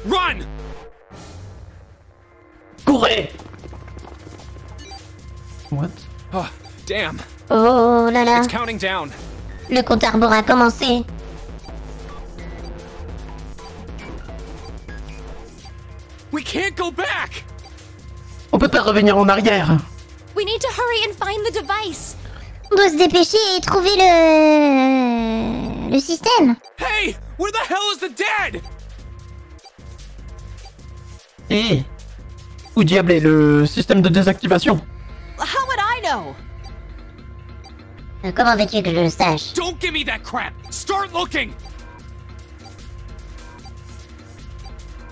Run! Courez! What? Oh, damn. Oh là là, It's counting down. le compte à rebours a commencé. We can't go back! On peut pas revenir en arrière. We need to hurry and find the device. On doit se dépêcher et trouver le système. Hey! Where the hell is the dead? Et où diable est le système de désactivation? How would I know? Comment veux-tu que je le sache? Don't give me that crap! Start looking!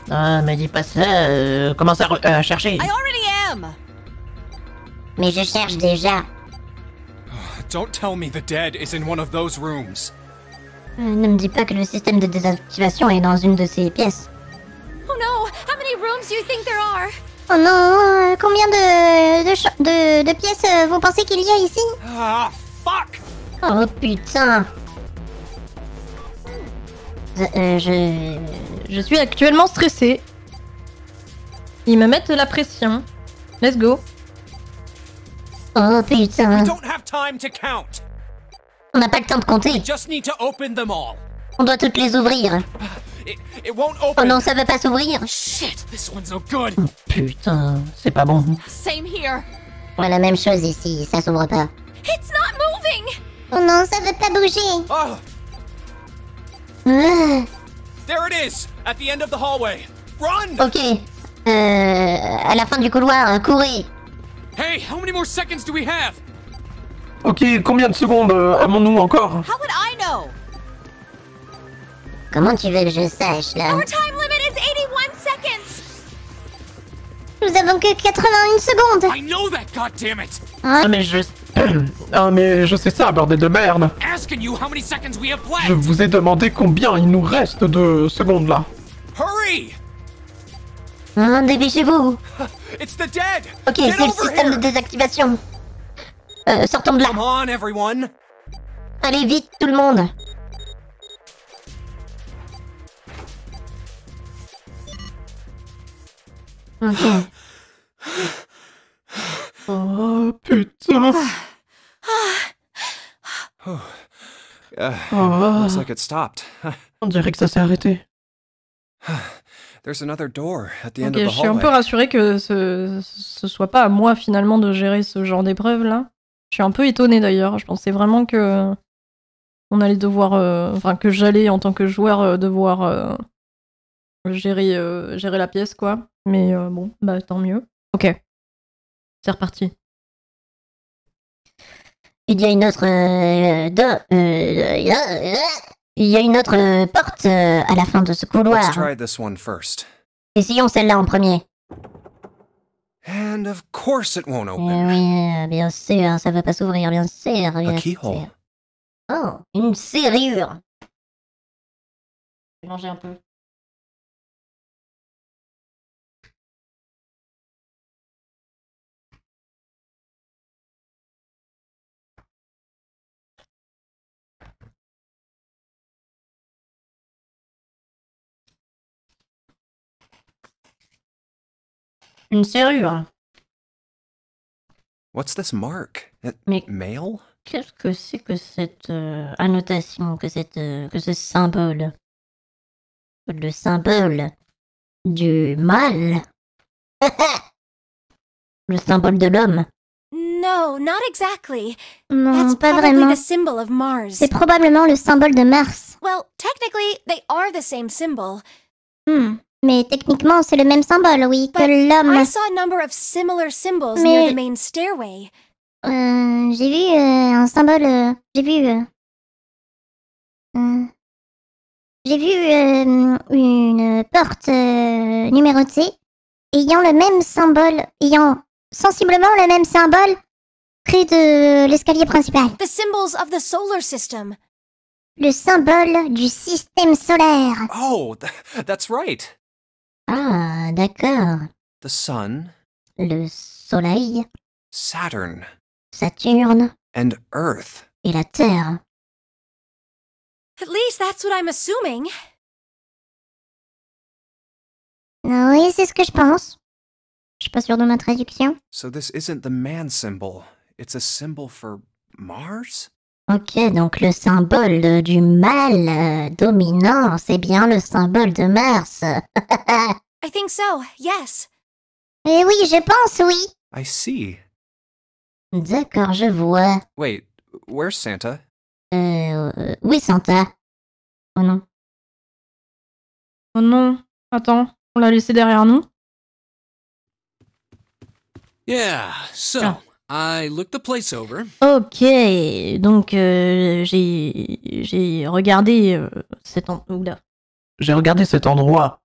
Ah, mais dis pas ça, commence à chercher. I already am. Mais je cherche déjà. Don't tell me the dead is in one of those rooms. Ne me dis pas que le système de désactivation est dans une de ces pièces. Oh no! How many rooms do you think there are? Oh non, combien de pièces vous pensez qu'il y a ici? Ah, fuck! Oh putain. Je suis actuellement stressée. Ils me mettent la pression. Let's go. Oh We putain. don't have time to count. On n'a pas le temps de compter. Just need to open them all. On doit toutes les ouvrir. It won't Oh open. non, ça veut pas s'ouvrir. Shit, this one's no good. Putain, c'est pas bon. Same here. Ouais, la même chose ici, ça s'ouvre pas. It's not moving. Oh non, ça veut pas bouger. Oh, Ah, there it is, at the end of the hallway. Run! ok. À la fin du couloir, courez. Hey, how many more seconds do we have? Ok, combien de secondes avons-nous encore? How would I know? Comment tu veux que je sache, là? Our time limit is 81 seconds. Nous avons que 81 secondes. I know that, goddammit! Ah mais je... ah mais je sais ça, bordel de merde. Asking you how many seconds we have Je left. vous ai demandé combien il nous reste de secondes là. Hurry! Dépêchez-vous. It's the dead! Ok, Get c'est le over système de here! désactivation. Sortons de là. Come on, everyone! Allez vite, tout le monde. Ok. Oh putain. Oh, Looks like it stopped. on dirait que ça s'est arrêté. There's another door at the end Ok, of je the suis un peu hallway. rassurée que ce soit pas à moi finalement de gérer ce genre d'épreuve là. Je suis un peu étonnée d'ailleurs. Je pensais vraiment que on allait devoir, enfin que j'allais en tant que joueur devoir gérer la pièce quoi. Mais bon, bah tant mieux. Ok, c'est reparti. Il y a une autre... il y a une autre porte à la fin de ce Let's couloir. try this one first. Essayons celle-là en premier. And of course it won't Eh open. oui, bien sûr, ça va pas s'ouvrir, bien sûr. Bien A keyhole. sûr. Oh, une serrure. Je vais manger un peu. Une serrure. What's this mark? Mais Mail? qu'est-ce que c'est que cette annotation, que ce symbole? Le symbole du mal. Le symbole de l'homme. No, not exactly. Non, That's pas probably vraiment. the symbol of Mars. C'est probablement le symbole de Mars. Well, technically, they are the same symbol. Mais techniquement, c'est le même symbole, oui, que But l'homme. I saw a number of similar symbols Mais- near the main stairway. J'ai vu un symbole. J'ai vu une porte numérotée ayant le même symbole, ayant sensiblement le même symbole près de l'escalier principal. The symbols of the solar system. Le symbole du système solaire. Oh, that's right. Ah, d'accord. The sun, Le soleil, Saturn, Saturne and Earth. et la Terre. At least that's what I'm assuming. Oui, c'est ce que je pense. Je suis pas sûre de ma traduction. So this isn't the man symbol. It's a symbol for Mars? Ok, donc le symbole du mal dominant, c'est bien le symbole de Mars. I think so, yes. Eh oui, je pense, oui. I see. D'accord, je vois. Wait, where's Santa? Oui, Santa. Oh non. Oh non, attends, on l'a laissé derrière nous. Yeah, so Ah. I looked the place over. Ok, donc j'ai regardé cet endroit. J'ai regardé cet endroit.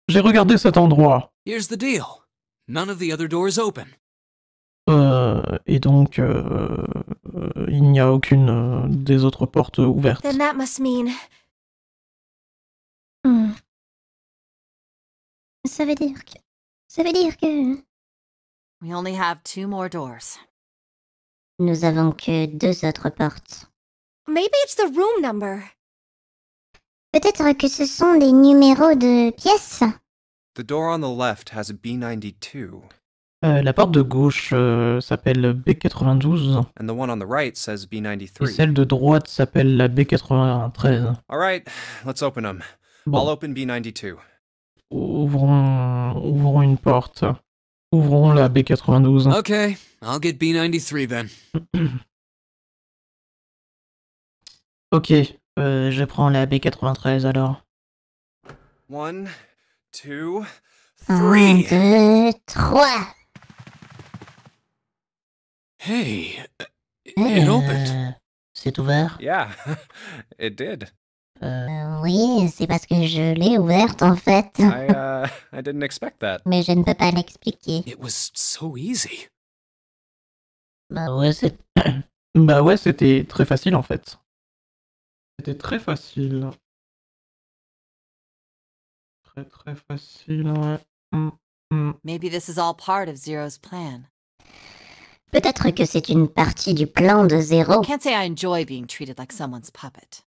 J'ai regardé cet endroit. Here's the deal. None of the other doors open. Et donc, il n'y a aucune des autres portes ouvertes. Then that must mean... Hmm. Ça veut dire que We only have 2 more doors. nous avons que 2 autres portes. Maybe it's the room number. Peut-être que ce sont des numéros de pièces. The door on the left has B92, La porte de gauche s'appelle B92 and the one on the right says et B93. celle de droite s'appelle la B93. All right, let's open them. I'll Bon, open B92. ouvrons une porte. Ouvrons la B92. Okay, I'll get B93 then. Ok, je prends la B93 alors. 1, 2, 1, 3. 2, 3. Hey, it opened. C'est ouvert. Yeah, it did. Oui, c'est parce que je l'ai ouverte en fait. I didn't expect that. Mais je ne peux pas l'expliquer. It was so easy. Bah ouais, bah ouais, c'était très facile en fait. C'était très facile. Très facile, ouais. Maybe this is all part of Zero's plan. Peut-être que c'est une partie du plan de Zéro. Can't say I enjoy being treated like someone's puppet.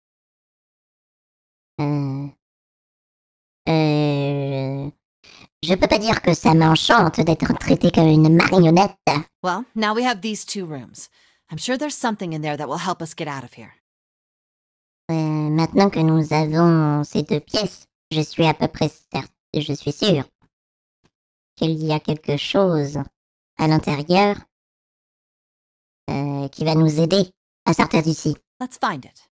Je peux pas dire que ça m'enchante d'être traité comme une marionnette. Well, now we have these 2 rooms. I'm sure there's something in there that will help us get out of here. Maintenant que nous avons ces 2 pièces, je suis à peu près je suis sûre qu'il y a quelque chose à l'intérieur qui va nous aider à sortir d'ici. Let's find it.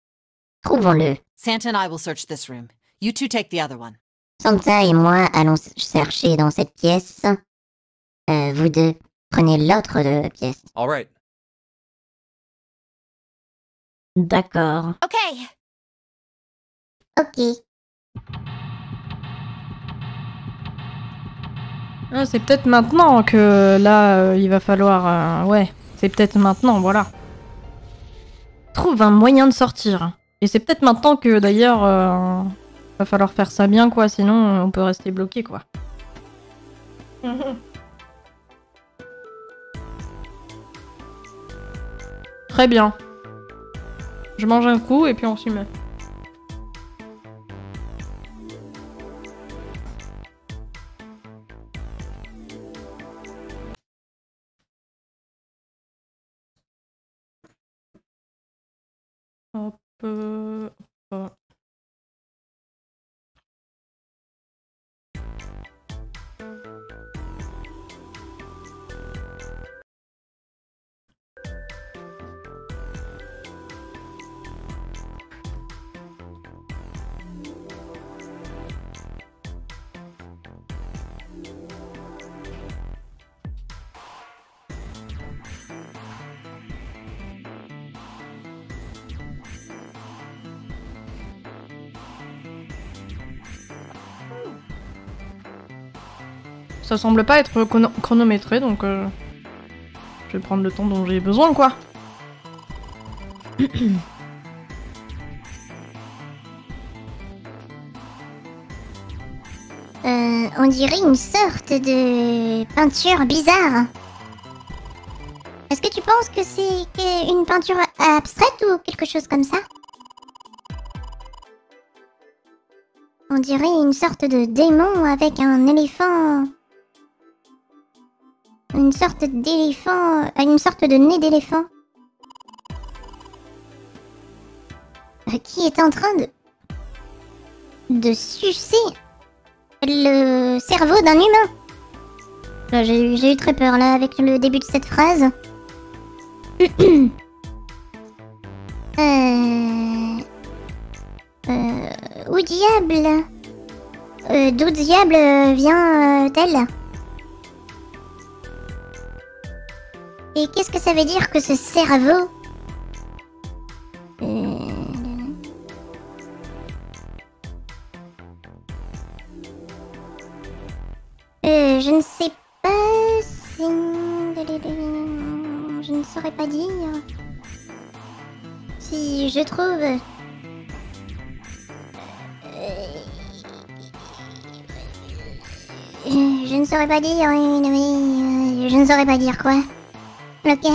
Trouvons-le. Santa and I will search this room. You 2 take the other one. Santa et moi allons chercher dans cette pièce. Vous 2, prenez l'autre pièce. All right. D'accord. Okay. Ok. Ah, c'est peut-être maintenant que là, il va falloir... ouais, c'est peut-être maintenant, voilà. Trouve un moyen de sortir. Et c'est peut-être maintenant que d'ailleurs, va falloir faire ça bien, quoi, sinon on peut rester bloqué, quoi. Très bien. Je mange un coup et puis on s'y met. Hop, hop. Ça semble pas être chronométré, donc je vais prendre le temps dont j'ai besoin, quoi. On dirait une sorte de peinture bizarre. Est-ce que tu penses que c'est une peinture abstraite ou quelque chose comme ça? On dirait une sorte de démon avec un éléphant. Une sorte d'éléphant. Une sorte de nez d'éléphant. Qui est en train de sucer le cerveau d'un humain. Là, j'ai eu très peur là avec le début de cette phrase. Où diable d'où diable vient-elle? Et qu'est-ce que ça veut dire que ce cerveau? Je ne sais pas si... Je ne saurais pas dire. Si je trouve... Je ne saurais pas dire, mais je ne saurais pas dire quoi. Ok.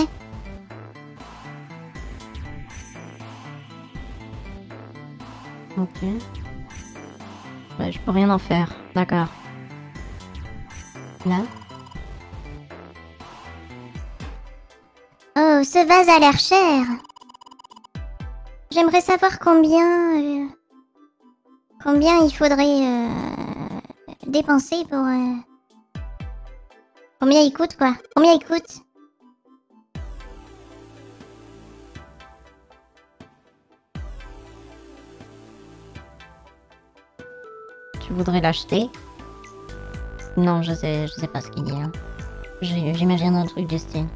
Ok. Ouais, je peux rien en faire. D'accord. Là. Oh, ce vase a l'air cher. J'aimerais savoir combien il faudrait dépenser pour... Combien il coûte, quoi? Combien il coûte? Tu voudrais l'acheter? Non, je sais pas ce qu'il dit. Hein. J'imagine un truc du style.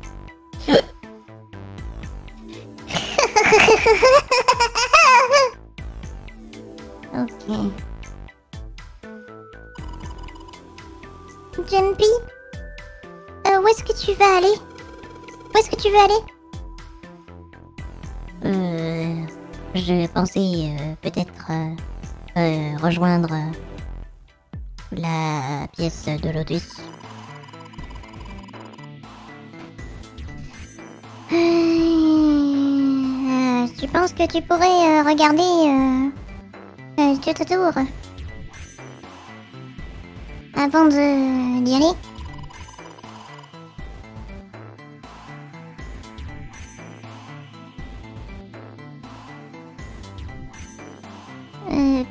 Ok. Jumpy? Où est-ce que tu vas aller? Où est-ce que tu veux aller? J'ai pensé peut-être rejoindre la pièce de Lotus. Tu penses que tu pourrais regarder tout autour avant d'y aller?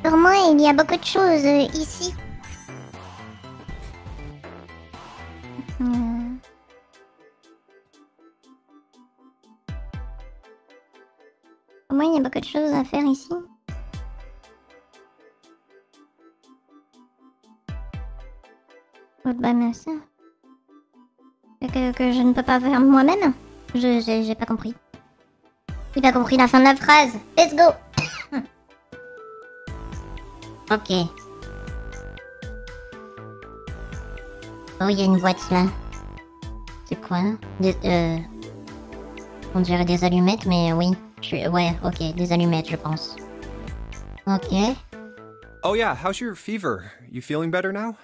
Pour moi, il y a beaucoup de choses ici. Pour moi, il y a beaucoup de choses à faire ici. Bah, mais ça... Que je ne peux pas faire moi-même? J'ai pas compris. J'ai pas compris la fin de la phrase. Let's go! Ok. Oh, il y a une boîte là. C'est quoi? On dirait des allumettes, mais oui. Ouais, ok, des allumettes, je pense. Ok. Oh yeah, how's your fever? You feeling better now?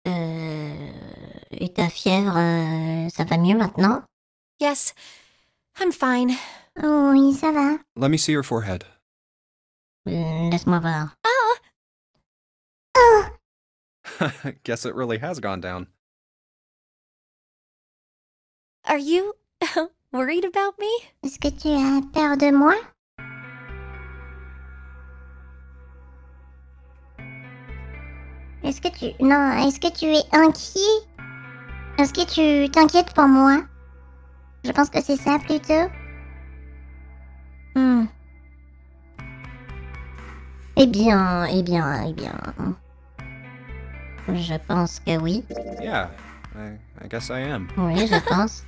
Et ta fièvre, ça va mieux maintenant? Yes, I'm fine. Oh, oui, ça va. Let me see your forehead. Laisse-moi voir. Guess it really has gone down. Are you worried about me? Est-ce que tu as peur de moi? Est-ce que tu... Non, est-ce que tu es inquiet? Est-ce que tu t'inquiètes pour moi? Je pense que c'est ça, plutôt. Eh bien... Je pense que oui. Yeah, I guess I am. Oui, je pense.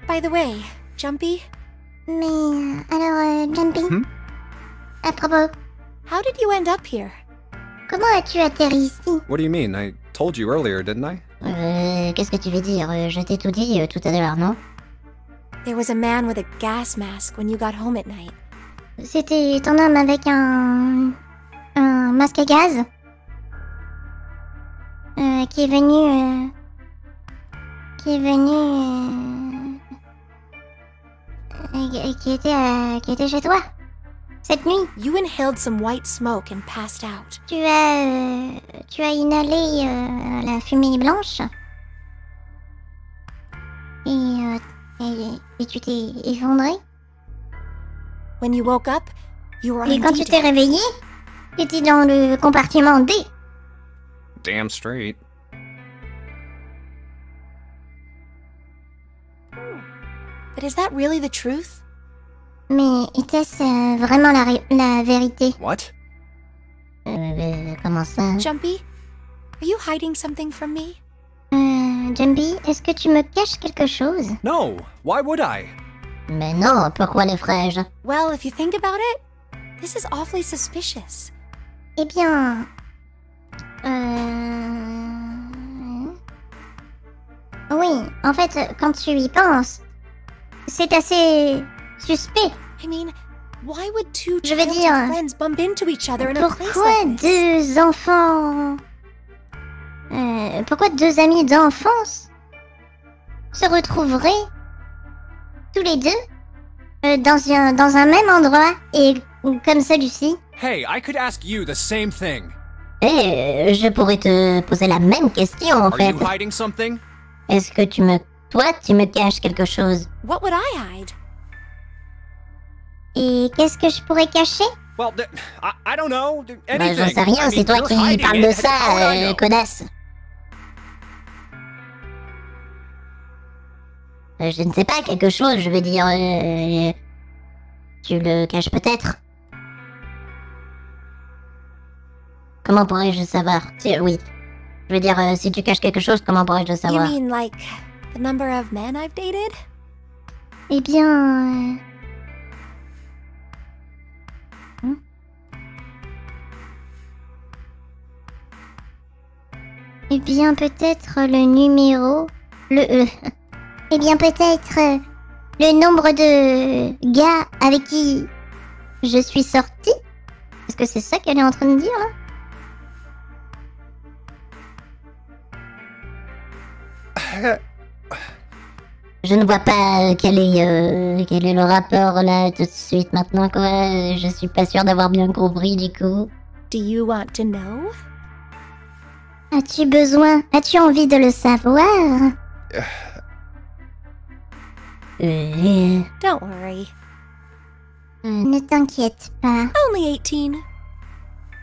By the way, Jumpy, Mais... alors, Jumpy? À propos, how did you end up here? comment as-tu atterri ici? What do you mean? I told you earlier, didn't I? Qu'est-ce que tu veux dire? Je t'ai tout dit tout à l'heure, non? There was a man with a gas mask when you got home at night. C'était ton homme avec un masque à gaz qui est venu qui était chez toi. Cette nuit, You inhaled some white smoke and passed out. tu as inhalé la fumée blanche. Et tu t'es effondré. When you woke up, you were on Et quand tu D-Day. t'es réveillé, tu étais dans le compartiment D. Damn straight. But is that really the truth? Mais était-ce vraiment la vérité? What? Comment ça? Jumpy, are you hiding something from me? Jumpy, est-ce que tu me caches quelque chose? No, why would I? Mais non, pourquoi le ferais-je? Well, if you think about it, this is awfully suspicious. Eh bien... Oui, en fait, quand tu y penses, c'est assez suspect. I mean, why would two Je veux childhood dire, friends bump into each other in a place Pourquoi like this? deux enfants... pourquoi deux amis d'enfance se retrouveraient tous les deux dans un même endroit et comme celui-ci? Hey, I could ask you the same thing. Je pourrais te poser la même question en Are you hiding something? Est-ce que tu me caches quelque chose? What would I hide? Et qu'est-ce que je pourrais cacher? Well, I don't know. Bah, j'en sais rien, c'est toi qui parles de ça, connasse. Je ne sais pas, quelque chose, je veux dire... tu le caches peut-être? Comment pourrais-je savoir? Oui. Je veux dire, si tu caches quelque chose, comment pourrais-je le You savoir? mean like the number of men I've dated? Eh bien... Eh bien, peut-être le numéro... Eh bien, peut-être le nombre de gars avec qui je suis sortie? Est-ce que c'est ça qu'elle est en train de dire, là? Je ne vois pas quel est le rapport, là, tout de suite, maintenant, quoi. Je suis pas sûre d'avoir bien compris, du coup. Do you want to know? As-tu envie de le savoir? Don't worry. Ne t'inquiète pas. Only 18.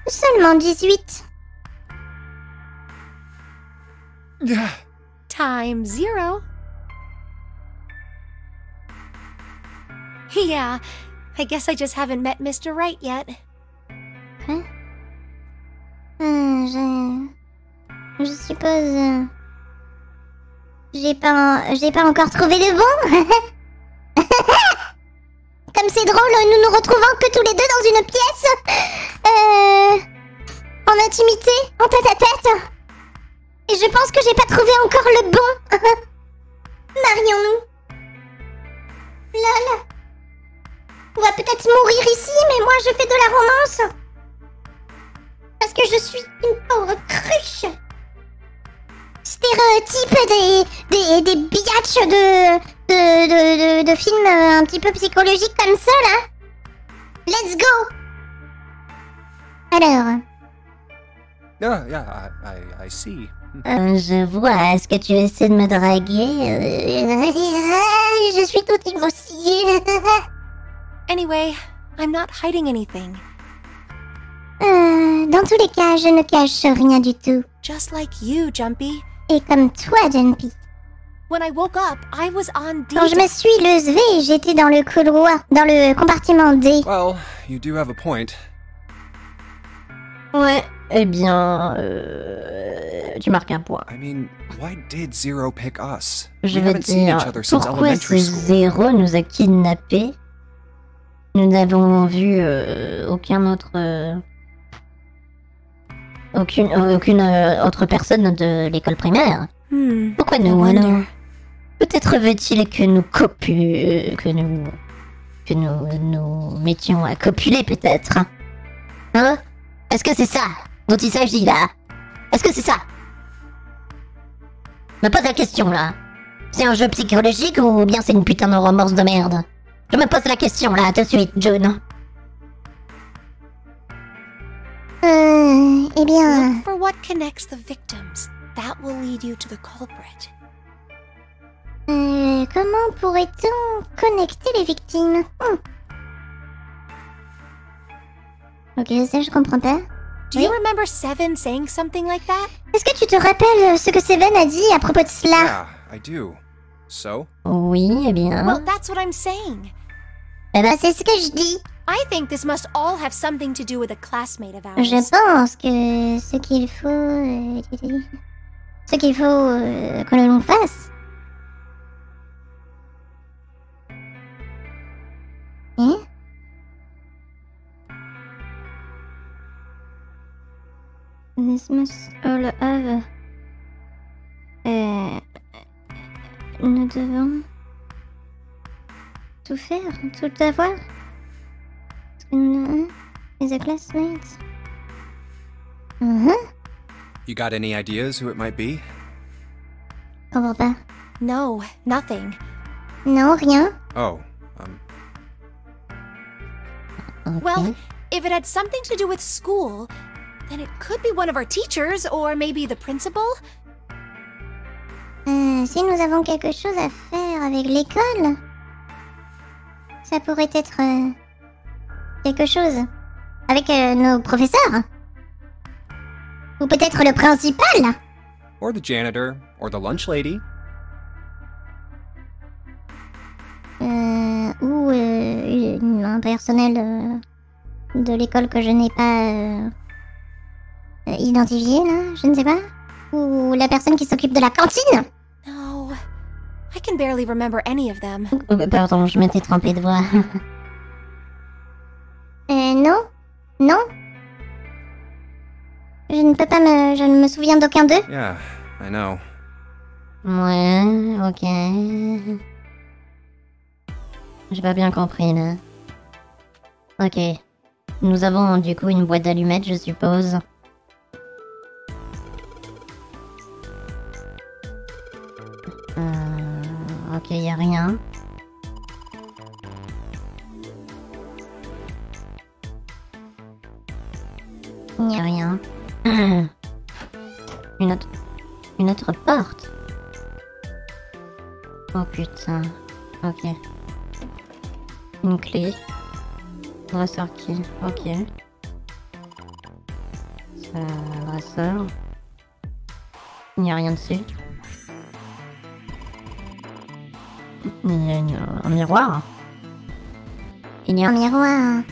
Seulement 18. Time 0. Yeah, I guess I just haven't met Mr. Right yet. Quoi? Je suppose... J'ai pas encore trouvé le bon. Comme c'est drôle, nous nous retrouvons que tous les deux dans une pièce. En intimité, en tête à tête. Et je pense que j'ai pas trouvé encore le bon. Marions-nous. Lol. On va peut-être mourir ici, mais moi je fais de la romance. Parce que je suis une pauvre cruche. Stéréotype des biatchs de films un petit peu psychologiques comme ça, là. Let's go. Alors... Yeah, I see. je vois, est-ce que tu essaies de me draguer? Je suis toute émoustillée. Anyway, I'm not hiding anything. Dans tous les cas, je ne cache rien du tout. Just like you, Jumpy. Et comme toi, Jumpy. When I woke up, I was on D. Quand je me suis levée, j'étais dans le couloir, dans le compartiment D. Well, you do have a point. Ouais, eh bien... tu marques un point. I mean, why did Zero pick us? Je We veux haven't seen dire, each other since pourquoi elementary ce school. Zéro nous a kidnappés? Nous n'avons vu aucun autre... aucune autre personne de l'école primaire. Pourquoi I nous, wonder. alors? Peut-être veut-il que nous mettions à copuler, peut-être. Hein? Est-ce que c'est ça dont il s'agit, là? Est-ce que c'est ça? Me pose la question, là. C'est un jeu psychologique ou bien c'est une putain de romance de merde? Je me pose la question, là, tout de suite, June. Eh bien... Look for what connects the victims. That will lead you to the culprit. Comment pourrait-on connecter les victimes? Ok, ça je comprends pas. Do you remember Seven saying something like that? Est-ce que tu te rappelles ce que Seven a dit à propos de cela? Yeah, I do. So? Oui, eh bien... Well, that's what I'm saying. Eh ben, c'est ce que je dis. I think this must all have something to do with a classmate of ours. Je pense que ce qu'il faut... que l'on fasse... Hein? This must all have... Nous devons... tout faire, tout avoir. Parce que nous... is a classmate. You got any ideas who it might be? Comprends pas. No, nothing. Non, rien. Oh, Ok. Well, if it had something to do with school, then it could be one of our teachers or maybe the principal. Si nous avons quelque chose à faire avec l'école, ça pourrait être quelque chose avec nos professeurs. Ou peut-être le principal. or the janitor, or the lunch lady. Ou un personnel de l'école que je n'ai pas identifié, là, je ne sais pas. Ou la personne qui s'occupe de la cantine. No, I can barely remember any of them. Pardon, je m'étais trompée de voix. Non. Non. Je ne peux pas je ne me souviens d'aucun d'eux. Yeah, I know. Ouais, ok. J'ai pas bien compris, là. Ok. Nous avons du coup une boîte d'allumettes, je suppose. Ok, y a rien. Y a rien. Une autre porte. Oh putain. Ok. Une clé. Ressortie. Ok. Ça ressort. Il n'y a rien dessus. Il y a un miroir. Il y a un miroir.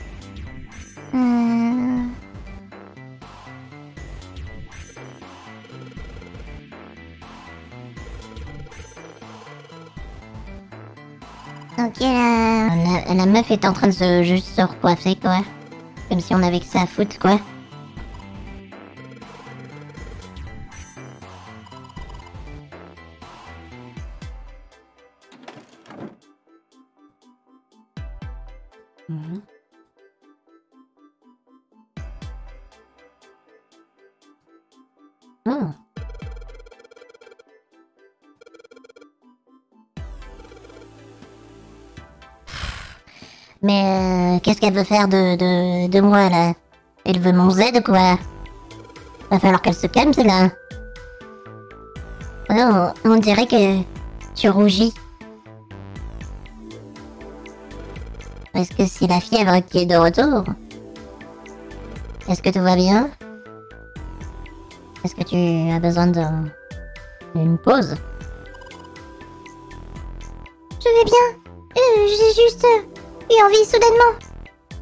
Ok, la meuf est en train de juste se recoiffer, quoi. Comme si on avait que ça à foutre, quoi. Oh. Mais qu'est-ce qu'elle veut faire de moi, là? Elle veut mon Z, quoi. Va falloir qu'elle se calme, celle-là. Oh, on dirait que tu rougis. Est-ce que c'est la fièvre qui est de retour? Est-ce que tout va bien? Est-ce que tu as besoin d'une pause? Je vais bien. J'ai juste eu envie soudainement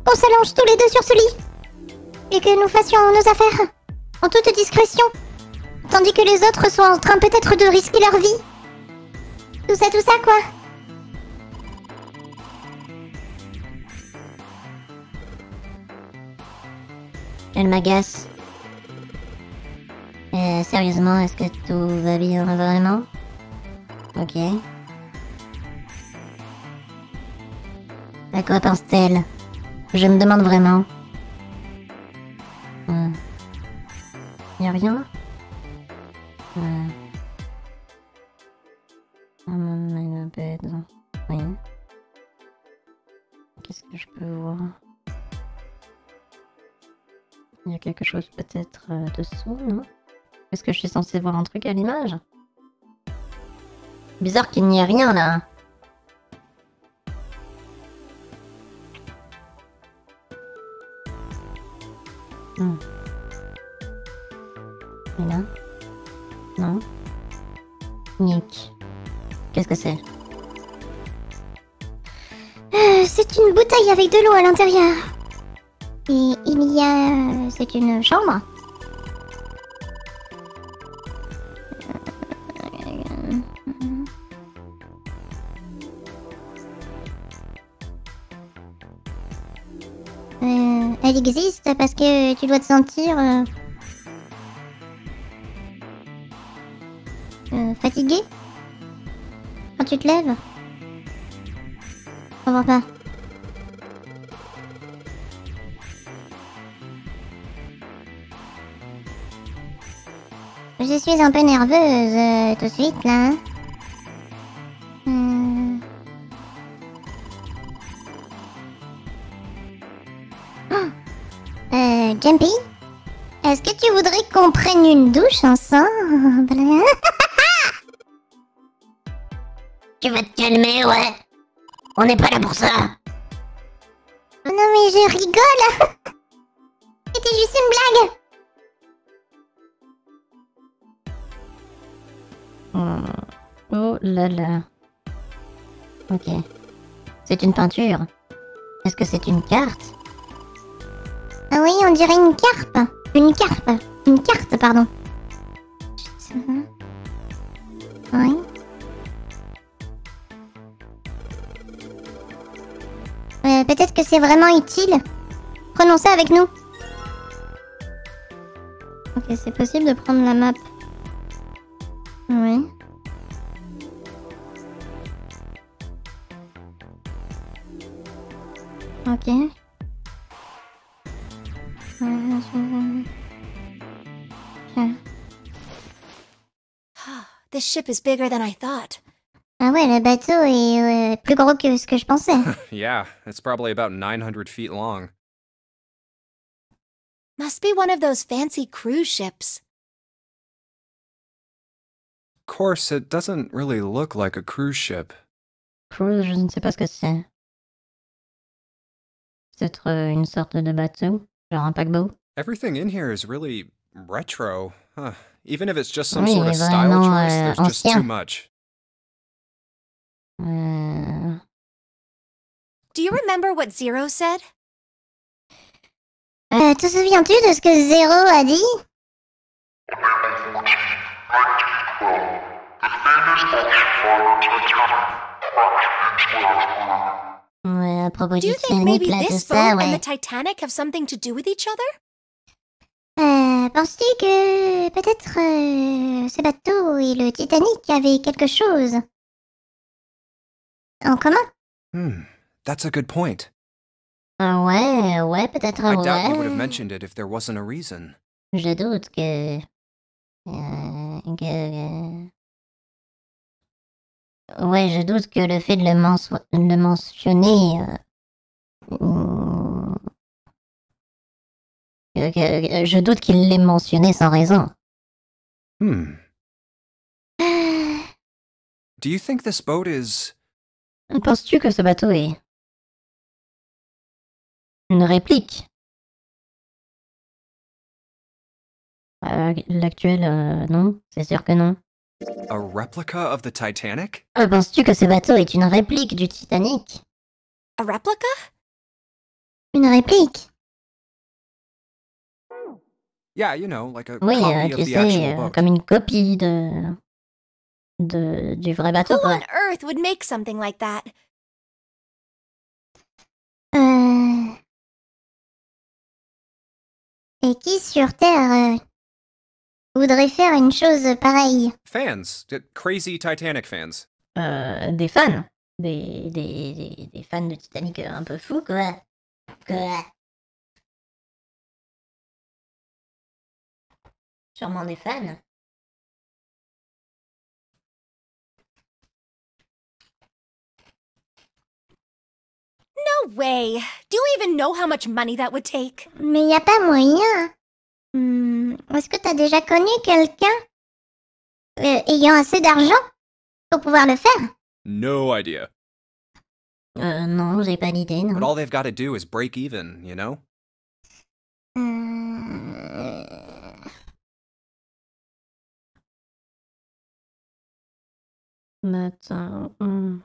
qu'on s'allonge tous les deux sur ce lit et que nous fassions nos affaires en toute discrétion, tandis que les autres sont en train peut-être de risquer leur vie. Tout ça, quoi. Elle m'agace. Sérieusement, est-ce que tout va bien vraiment? Ok. À quoi pense-t-elle? Je me demande vraiment. Y'a rien? Oui. Qu'est-ce que je peux voir? Il y a quelque chose peut-être dessous, non? Est-ce que je suis censée voir un truc à l'image? Bizarre qu'il n'y ait rien là. Et là? Non? Nick. Qu'est-ce que c'est? C'est une bouteille avec de l'eau à l'intérieur. Et il y a... c'est une chambre. Elle existe parce que tu dois te sentir... fatigué quand tu te lèves. Je comprends pas. Je suis un peu nerveuse tout de suite là. Jumpy, est-ce que tu voudrais qu'on prenne une douche ensemble? Tu vas te calmer, ouais. On n'est pas là pour ça. Oh non mais je rigole. C'était juste une blague. Oh là là. Ok. C'est une peinture. Est-ce que c'est une carte? Ah oui, on dirait une carpe. Une carpe. Une carte, pardon. Oui. Peut-être que c'est vraiment utile. Prenons ça avec nous. Ok, c'est possible de prendre la map. Oui. Ok. This ship is bigger than I thought. Ah ouais, le bateau est plus gros que ce que je pensais. Yeah, it's probably about 900 feet long. Must be one of those fancy cruise ships. Of course, it doesn't really look like a cruise ship. Cruise, je ne sais pas ce que c'est. Peut-être une sorte de bateau, genre un paquebot. Everything in here is really retro. Huh. Even if it's just some Oui, sort of mais style vraiment, choice, there's just ancien. too much. Do you remember what Zero said? Te souviens-tu de ce que Zero a dit? Ouais, à propos Do du you think Titanic, maybe là, tout this ça, boat and ouais. the Titanic have something to do with each other? Penses-tu que peut-être ce bateau et le Titanic avaient quelque chose en commun? That's a good point. Ouais, peut-être I doubt you would have ouais. mentioned it if there wasn't a reason. Je doute que... Ouais, je doute que le fait de le mentionner... je doute qu'il l'ait mentionné sans raison. Do you think this boat is... Penses-tu que ce bateau est... une réplique? L'actuel, non, c'est sûr que non. a replica of the Titanic? Penses-tu que ce bateau est une réplique du Titanic? A replica? Une réplique? Yeah, you know, like a Oui, copy of tu the actual sais, boat. comme une copie du vrai bateau, Who quoi. on earth would make something like that? Et qui sur Terre voudrait faire une chose pareille? Fans, crazy Titanic fans. Des fans. Des fans de Titanic un peu fous, quoi. Sûrement des fans. No No way. Do you even know how much money that would take? Mais y a pas moyen. Est-ce que t'as déjà connu quelqu'un ayant assez d'argent pour pouvoir le faire? No idea. Non, j'ai pas d'idée, But non. all they've got to do is break even, you know? Attends.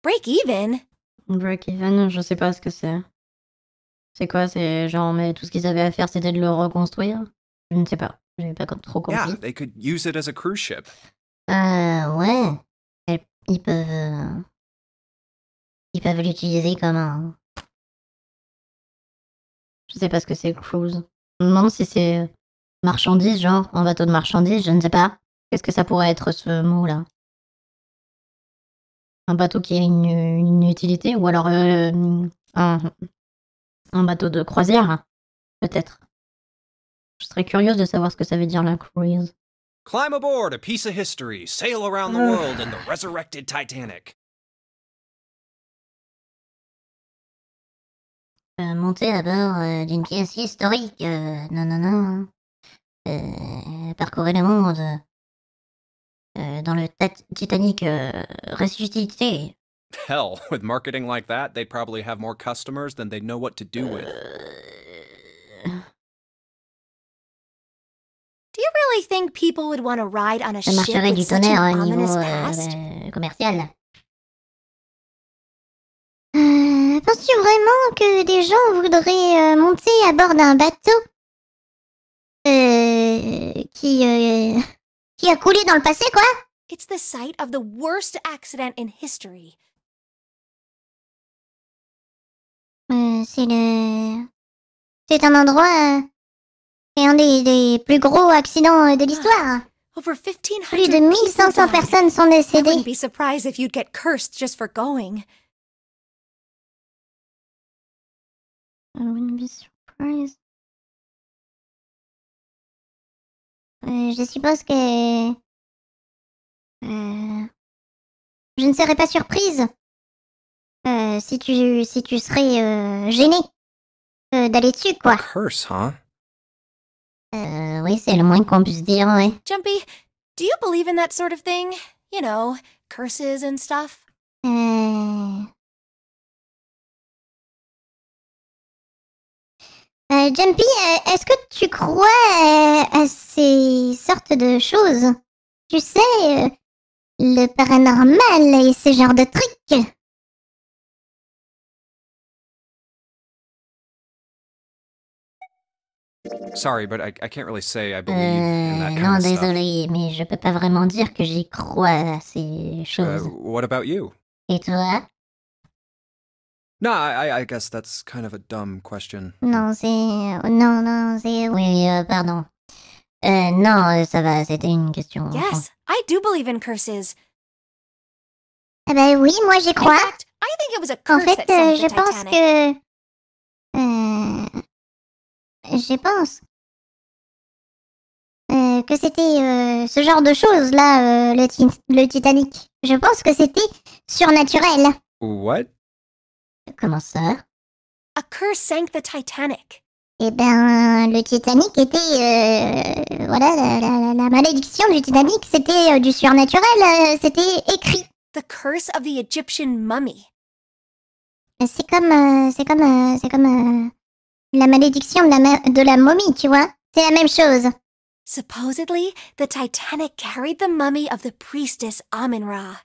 Break even? Break even, je sais pas ce que c'est. C'est quoi? C'est genre, mais tout ce qu'ils avaient à faire, c'était de le reconstruire? Je ne sais pas. J'ai pas trop compris. Yeah, they could use it as a cruise ship. Ouais. Ils peuvent l'utiliser comme un... Je sais pas ce que c'est, cruise. Je me demande si c'est marchandise, genre, un bateau de marchandises, je ne sais pas. Qu'est-ce que ça pourrait être, ce mot-là? Un bateau qui a une utilité, ou alors un bateau de croisière, peut-être. Je serais curieuse de savoir ce que ça veut dire, la cruise. Climb aboard a piece of history, sail around the world in the resurrected Titanic. Monter à bord d'une pièce historique, non. Parcourir le monde dans le Titanic ressuscité. Hell, with marketing like that, they'd probably have more customers than they'd know what to do with. Do you really think people would want to ride on a Ça ship marcherait du with such an tonnerre au ominous niveau past? commercial. Penses-tu vraiment que des gens voudraient monter à bord d'un bateau qui a coulé dans le passé, quoi? It's the site of the worst accident in history. C'est un endroit... c'est un des plus gros accidents de l'histoire. Over 1,500 Plus de people 1500 died. personnes sont I décédées. wouldn't be surprised if you'd get cursed just for going. I wouldn't be surprised. Je suppose que... je ne serais pas surprise si tu serais gêné d'aller dessus, quoi. Curse, huh? Oui, c'est le moins qu'on puisse dire, ouais. Jumpy, do you believe in that sort of thing? You know, curses and stuff? Jumpy, est-ce que tu crois à ces sortes de choses? Tu sais, le paranormal et ce genre de trucs? Sorry, but I can't really say I believe in that Non, kind of stuff. désolé, mais je peux pas vraiment dire que j'y crois à ces choses. What about you? Et toi? No, I guess that's kind of a dumb question. Non, c'est... Non, c'est... Oui, pardon. Non, ça va, c'était une question. Yes, I do believe in curses. Ah bah oui, moi j'y In crois. fact, I think it was a En curse fait, that sank je the pense Titanic. que c'était ce genre de choses là, le Titanic. Je pense que c'était surnaturel. What? Comment ça? A curse sank the Titanic. Eh ben, le Titanic était... voilà, la malédiction du Titanic, c'était du surnaturel, c'était écrit. The curse of the Egyptian mummy. C'est comme la malédiction de la momie, tu vois. C'est la même chose. Supposedly, the Titanic carried the mummy of the priestess Amun-Ra.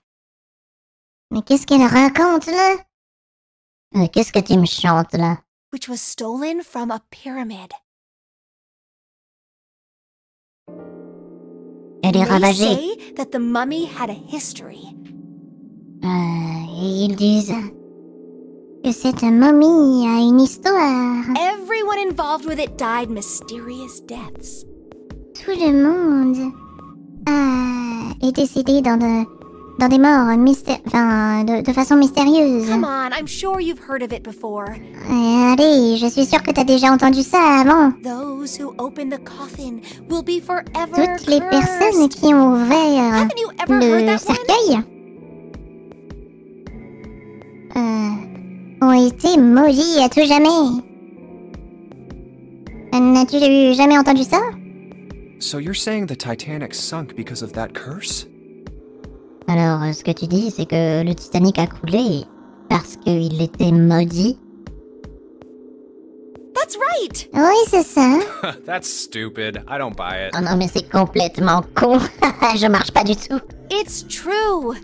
Mais qu'est-ce qu'elle raconte, là? Qu'est-ce que tu me chantes, là? Which was stolen from a pyramid. Elle est They ravagée. say that the mummy had a history. Et ils disent que cette momie a une histoire. Everyone involved with it died mysterious deaths. Tout le monde est décédé dans dans des morts de façon mystérieuse. Come on, I'm sure you've heard of it before. Allez, je suis sûre que t'as déjà entendu ça avant. Those who open the coffin will be forever Toutes les cursed. personnes qui ont ouvert Haven't you ever heard le that one? cercueil ont été maudits à tout jamais. N'as-tu jamais entendu ça? So you're saying the Titanic sunk because of that curse? Alors, ce que tu dis, c'est que le Titanic a coulé parce qu'il était maudit? That's right. Oui, c'est ça. That's stupid. I don't buy it. Oh non, mais c'est complètement con. Je marche pas du tout. It's true.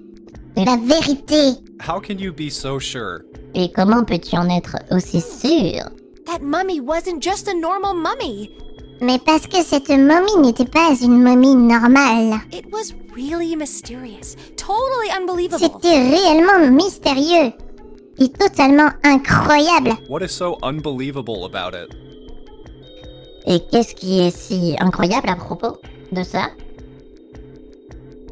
C'est la vérité. How can you be so sure? Et comment peux-tu en être aussi sûr? That mummy wasn't just a normal mummy. Mais parce que cette momie n'était pas une momie normale. It was really mysterious, totally unbelievable. C'était réellement mystérieux. Et totalement incroyable. What is so unbelievable about it? Et qu'est-ce qui est si incroyable à propos de ça?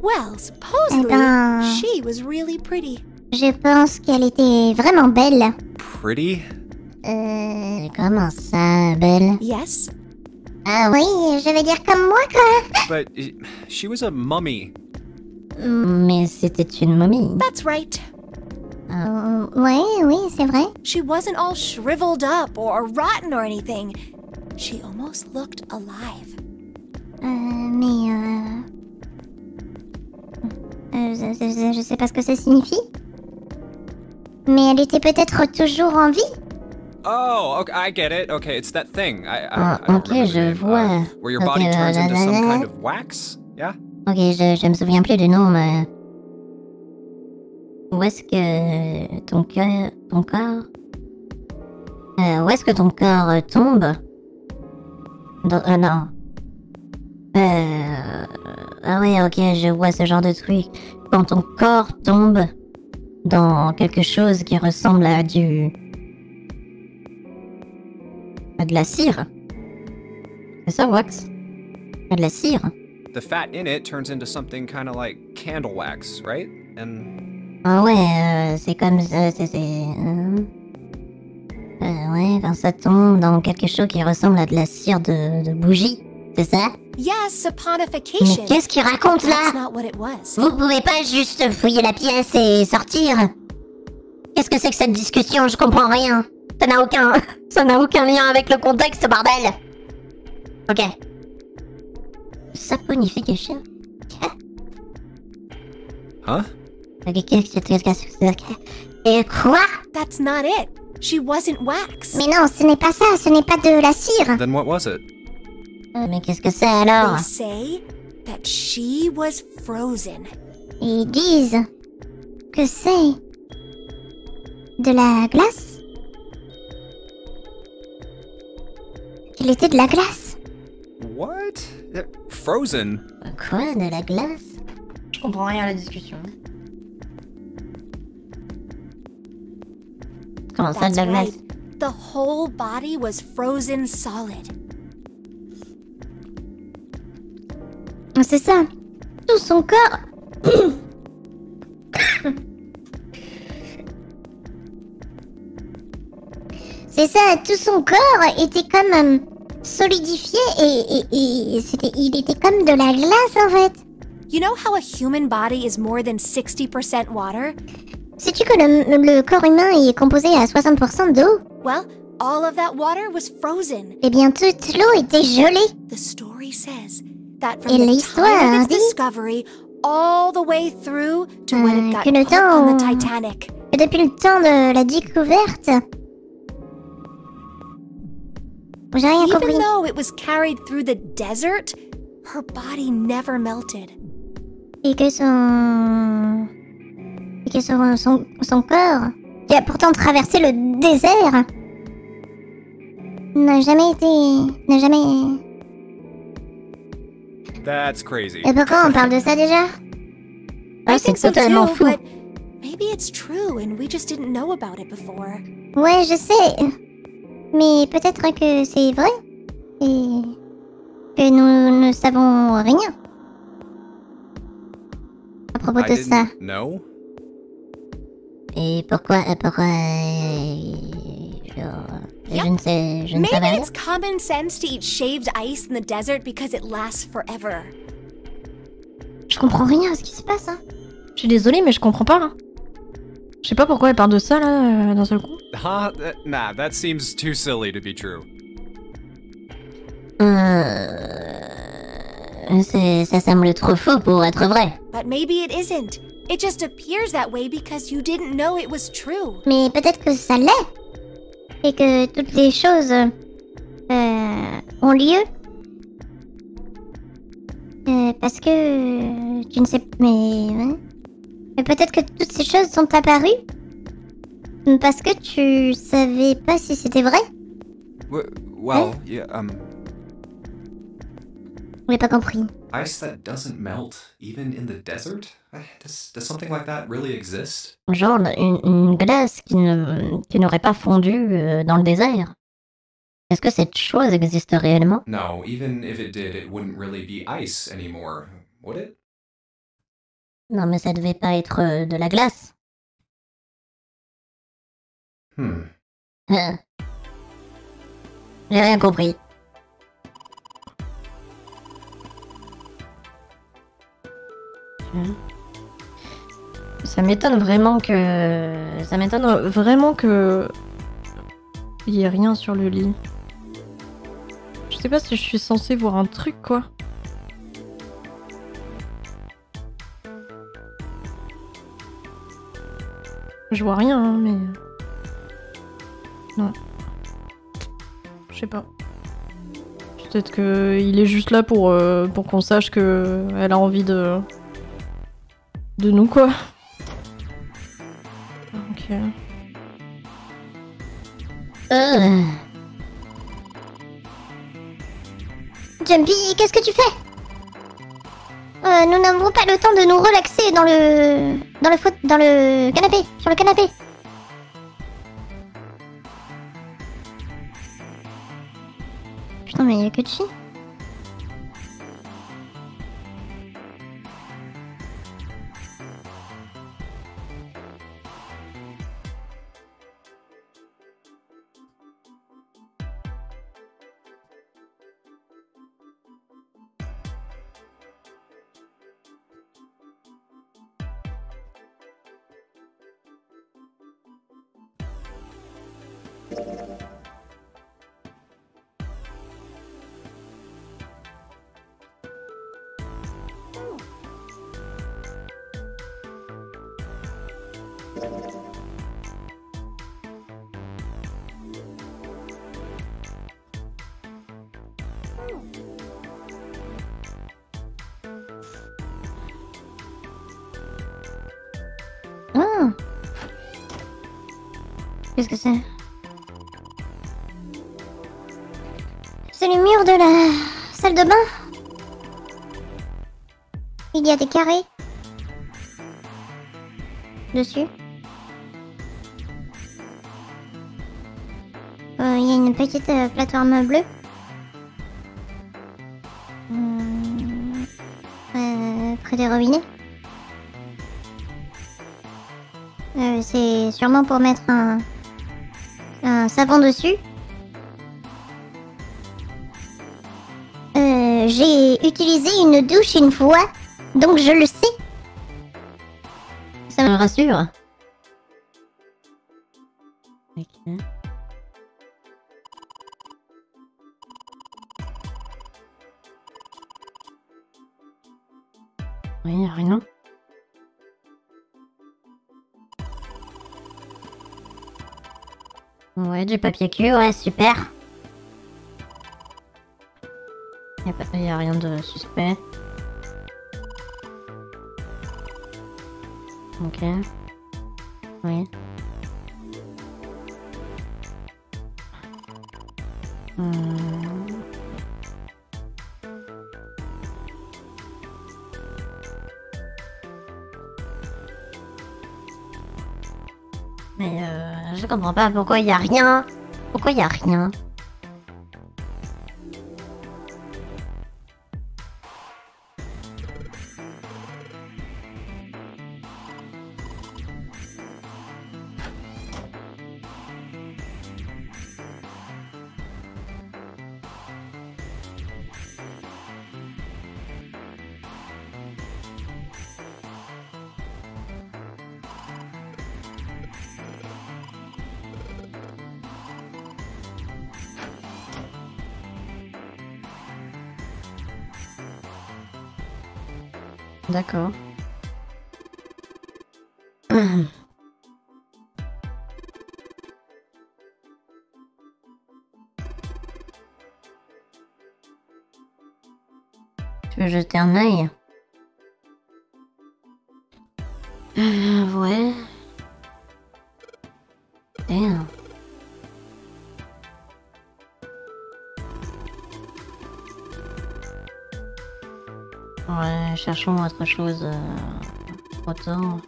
Well, supposedly, ben- she was really pretty. Je pense qu'elle était vraiment belle. Pretty? Comment ça, belle? Yes? Ah oui, je vais dire comme moi, quoi. But she was a mummy. Mais c'était une momie. That's right. Oui, c'est vrai. She wasn't all shriveled up or rotten or anything. She almost looked alive. Je sais pas ce que ça signifie. Mais elle était peut-être toujours en vie. Oh, okay, I get it. Okay, it's that thing. I Oh, don't ok, remember the je name. vois. Where your Ok, body turns into some blablabla. kind of wax? Yeah? Ok, je me souviens plus du nom, mais... Où est-ce que ton corps... où est-ce que ton corps tombe? Non. Ah ouais, ok, je vois ce genre de truc. Quand ton corps tombe dans quelque chose qui ressemble à à de la cire. C'est ça, Wax? À de la cire. The fat in it turns into something kind of like candle wax, right? And Ah ouais, c'est comme ça, ouais, quand ça tombe dans quelque chose qui ressemble à de la cire de bougie, c'est ça? Yes, Mais saponification. qu'est-ce qu'il raconte That's là? not what it was. Vous pouvez pas juste fouiller la pièce et sortir? Qu'est-ce que c'est que cette discussion? Je comprends rien. Ça n'a aucun lien avec le contexte, bordel. Ok. Saponification? huh? Qu'est-ce que... Et quoi? That's not it. She wasn't wax. Mais non, ce n'est pas ça, ce n'est pas de la cire. Then what was it? Mais qu'est-ce que c'est alors? They say that she was frozen. Ils disent que c'est de la glace. Qu'il était de la glace. What? Frozen? Quoi, de la glace? Je comprends rien à la discussion. Comment ça, de That's la glace? right. The whole body was frozen solid. C'est ça. Tout son corps. C'est ça, tout son corps était comme solidifié et il était comme de la glace en fait. You know how a human body is more than 60% water? Sais-tu que le corps humain est composé à 60% d'eau? Well, all of that water was frozen. Eh bien, toute l'eau était gelée. The story says that from Et the l'histoire time of its dit- discovery all the way through to when it got que le put on the temps- Titanic. Et depuis le temps de la découverte... J'ai rien Even compris. though it was carried through the desert, her body never melted. Et que son corps, qui a pourtant traversé le désert, n'a jamais... That's crazy. Et pourquoi on parle de ça déjà? I Ah, c'est think so totalement too, fou. but maybe it's true and we just didn't know about it before. Ouais, je sais. Mais peut-être que c'est vrai. Et que nous ne savons rien. À propos I de ça. didn't know. Et pourquoi je ne sais Maybe rien. it's common sense to eat shaved ice in the desert because it lasts forever. Je comprends rien à ce qui se passe, hein. Je suis désolée, mais je comprends pas. Hein. Je sais pas pourquoi elle parle de ça là d'un seul coup. Huh? Nah, that seems too silly to be true. Ça semble trop faux pour être vrai. But maybe it isn't. It just appears that way because you didn't know it was true. Mais peut-être que ça l'est. Et que toutes les choses ont lieu. Parce que tu ne sais... Mais peut-être que toutes ces choses sont apparues parce que tu savais pas si c'était vrai. Well, yeah, J'ai pas compris. ice that doesn't melt, even in the desert? Does something like that really exist? Genre une glace qui n'aurait pas fondu dans le désert. Est-ce que cette chose existe réellement? No, even if it did, it wouldn't really be ice anymore, would it? Non mais ça devait pas être de la glace. J'ai rien compris. Ça m'étonne vraiment que il y ait rien sur le lit. Je sais pas si je suis censée voir un truc quoi. Je vois rien hein, mais non. Je sais pas. Peut-être que il est juste là pour qu'on sache que elle a envie de nous quoi. Ok. Jumpy, qu'est-ce que tu fais? Nous n'avons pas le temps de nous relaxer dans le canapé, sur le canapé. Putain, mais il y a que Chi. Oh. Qu'est-ce que c'est? C'est le mur de la salle de bain. Il y a des carrés dessus. Il y a une petite plateforme bleue. Près des robinets. C'est sûrement pour mettre un savon dessus. J'ai utilisé une douche une fois, donc je le sais. Ça me rassure. Ok. Oui, y a rien. Ouais, du papier cul, ouais, super. Y a rien de suspect. Ok. Oui. Mais je comprends pas pourquoi y a rien. Pourquoi y a rien? D'accord. Tu veux jeter un œil? Ouais. Damn. Ouais, cherchons autre chose autour.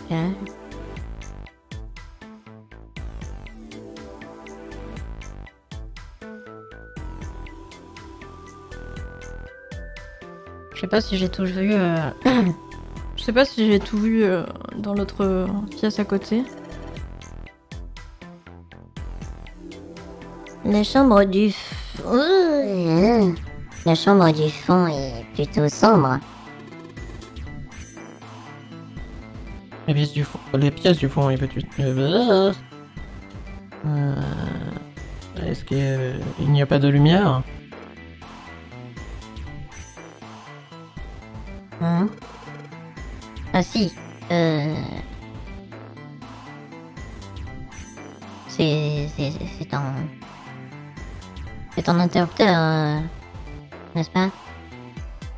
Ok. Je sais pas si j'ai tout vu. Je sais pas si j'ai tout vu dans l'autre pièce à côté. La chambre du La chambre du fond est plutôt sombre. Les pièces du fond, il peut Est-ce qu'il n'y a pas de lumière? Hein? Ah si. C'est un... C'est un interrupteur, n'est-ce pas?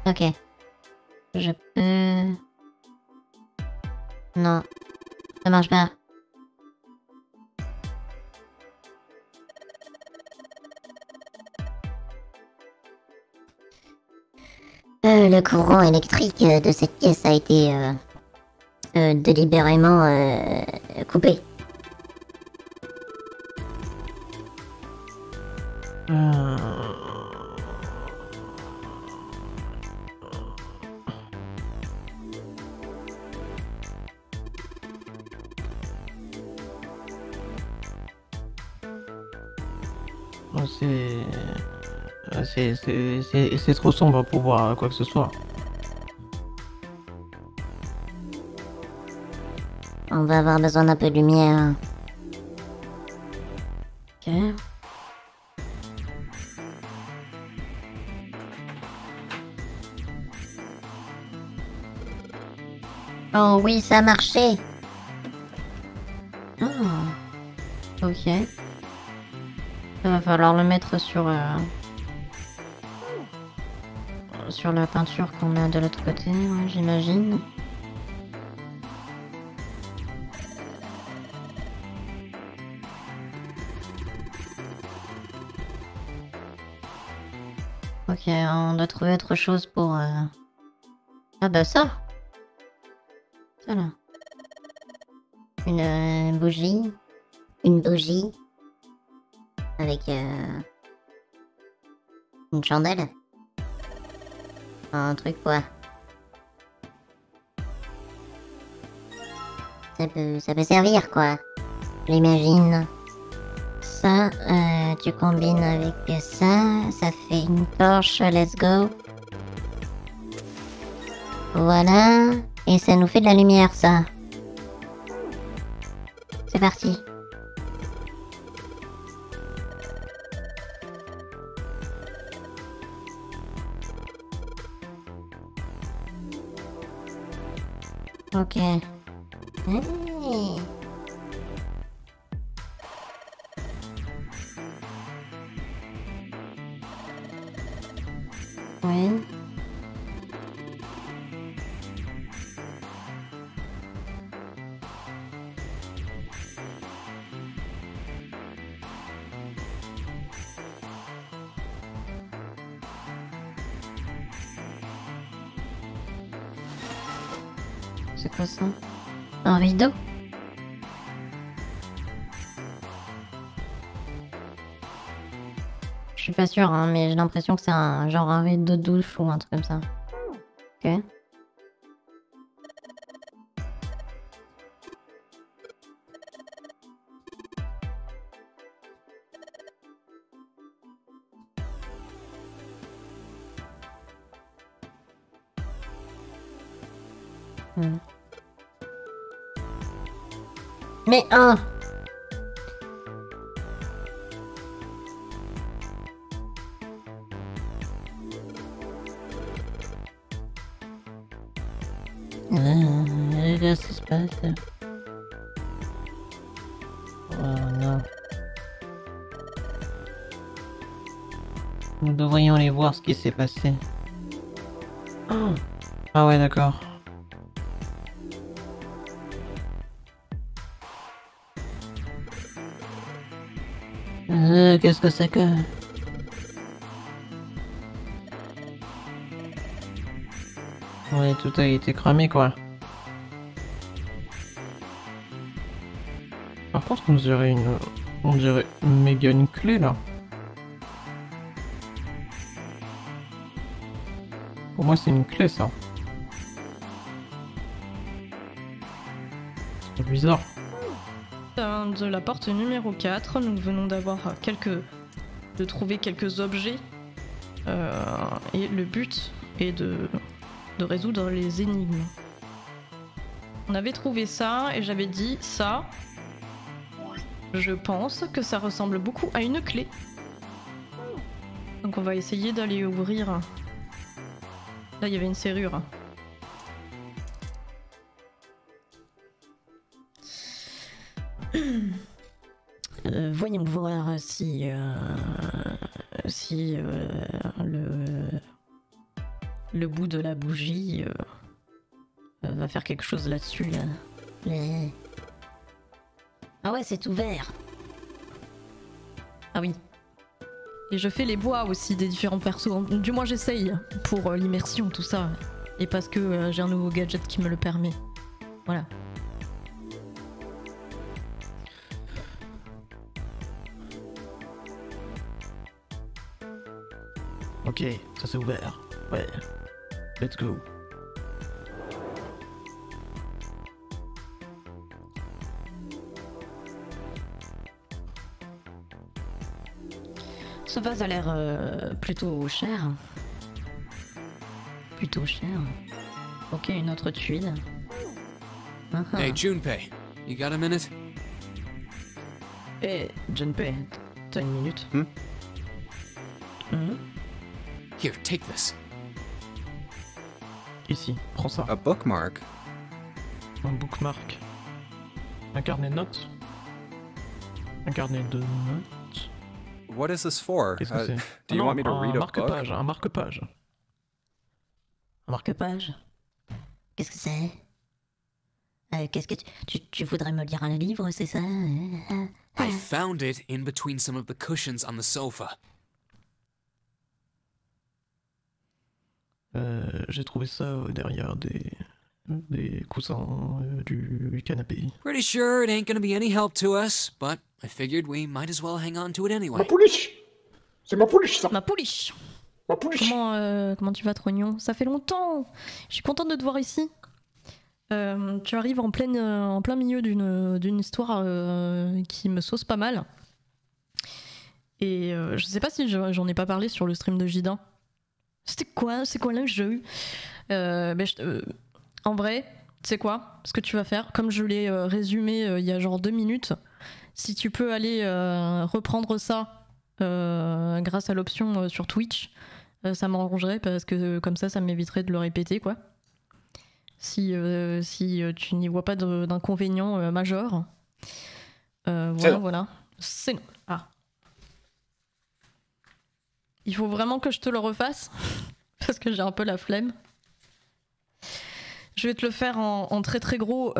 Ok. Je peux... Non. Ça marche pas. Le courant électrique de cette pièce a été délibérément coupé. C'est trop sombre pour voir quoi que ce soit. On va avoir besoin d'un peu de lumière. Ok. Oh oui, ça a marché. Oh. Ok. Il va falloir le mettre sur la peinture qu'on a de l'autre côté, ouais, j'imagine. Ok, on doit trouver autre chose pour... Ah bah ça. Ça là. Une bougie. Une bougie. Avec une chandelle. Un truc quoi. Ça peut servir quoi. J'imagine. Ça, tu combines avec ça. Ça fait une torche, let's go. Voilà. Et ça nous fait de la lumière ça. C'est parti. Ok. Hey. Oui. C'est quoi ça? Un rideau? Je suis pas sûre, hein, mais j'ai l'impression que c'est un genre un rideau de douche ou un truc comme ça. Ok. Mais oh! Qu'est-ce qui se passe? Oh non. Nous devrions aller voir ce qui s'est passé. Oh. Ah ouais, d'accord. Qu'est-ce que c'est que... Ouais, tout a été cramé, quoi. Par contre, on dirait méga une clé, là. Pour moi, c'est une clé, ça. C'est bizarre. De la porte numéro 4, nous venons d'avoir de trouver quelques objets. Et le but est de résoudre les énigmes. On avait trouvé ça et j'avais dit ça. Je pense que ça ressemble beaucoup à une clé. Donc on va essayer d'aller ouvrir. Là il y avait une serrure. Voyons voir si le bout de la bougie va faire quelque chose là-dessus. Là. Ah ouais, c'est ouvert. Ah oui. Et je fais les bois aussi des différents persos. Du moins j'essaye pour l'immersion, tout ça. Et parce que j'ai un nouveau gadget qui me le permet. Voilà. Ok, ça c'est ouvert. Ouais. Let's go. Ce vase a l'air plutôt cher. Plutôt cher. Ok, une autre tuile. Hey, Junpei, you got a minute? Et Junpei, t'as une minute? Here, take this. Ici, prends ça. A bookmark. Un bookmark. Un carnet de notes. Un carnet de notes. What is this for? Qu'est-ce que c'est? Do you want me to read a book? marque-page, un marque-page. Un marque-page. Qu'est-ce que c'est? Qu'est-ce que tu voudrais me lire un livre, c'est ça? I found it in between some of the cushions on the sofa. J'ai trouvé ça derrière des coussins du canapé. Pretty sure it ain't gonna be any help to us, but I figured we might as well hang on to it anyway. Ma pouliche! C'est ma pouliche, ça! Ma pouliche! Ma pouliche! Comment tu vas, Trognon? Ça fait longtemps! Je suis contente de te voir ici. Tu arrives en plein milieu d'une histoire qui me sauce pas mal. Et je sais pas si j'en ai pas parlé sur le stream de Jidin. C'est quoi le jeu? En vrai, tu sais quoi? Ce que tu vas faire, comme je l'ai résumé il y a genre 2 minutes, si tu peux aller reprendre ça grâce à l'option sur Twitch, ça m'arrangerait parce que comme ça m'éviterait de le répéter, quoi. Si tu n'y vois pas d'inconvénient majeur. Voilà. C'est non. Ah. Il faut vraiment que je te le refasse parce que j'ai un peu la flemme. Je vais te le faire en très très gros.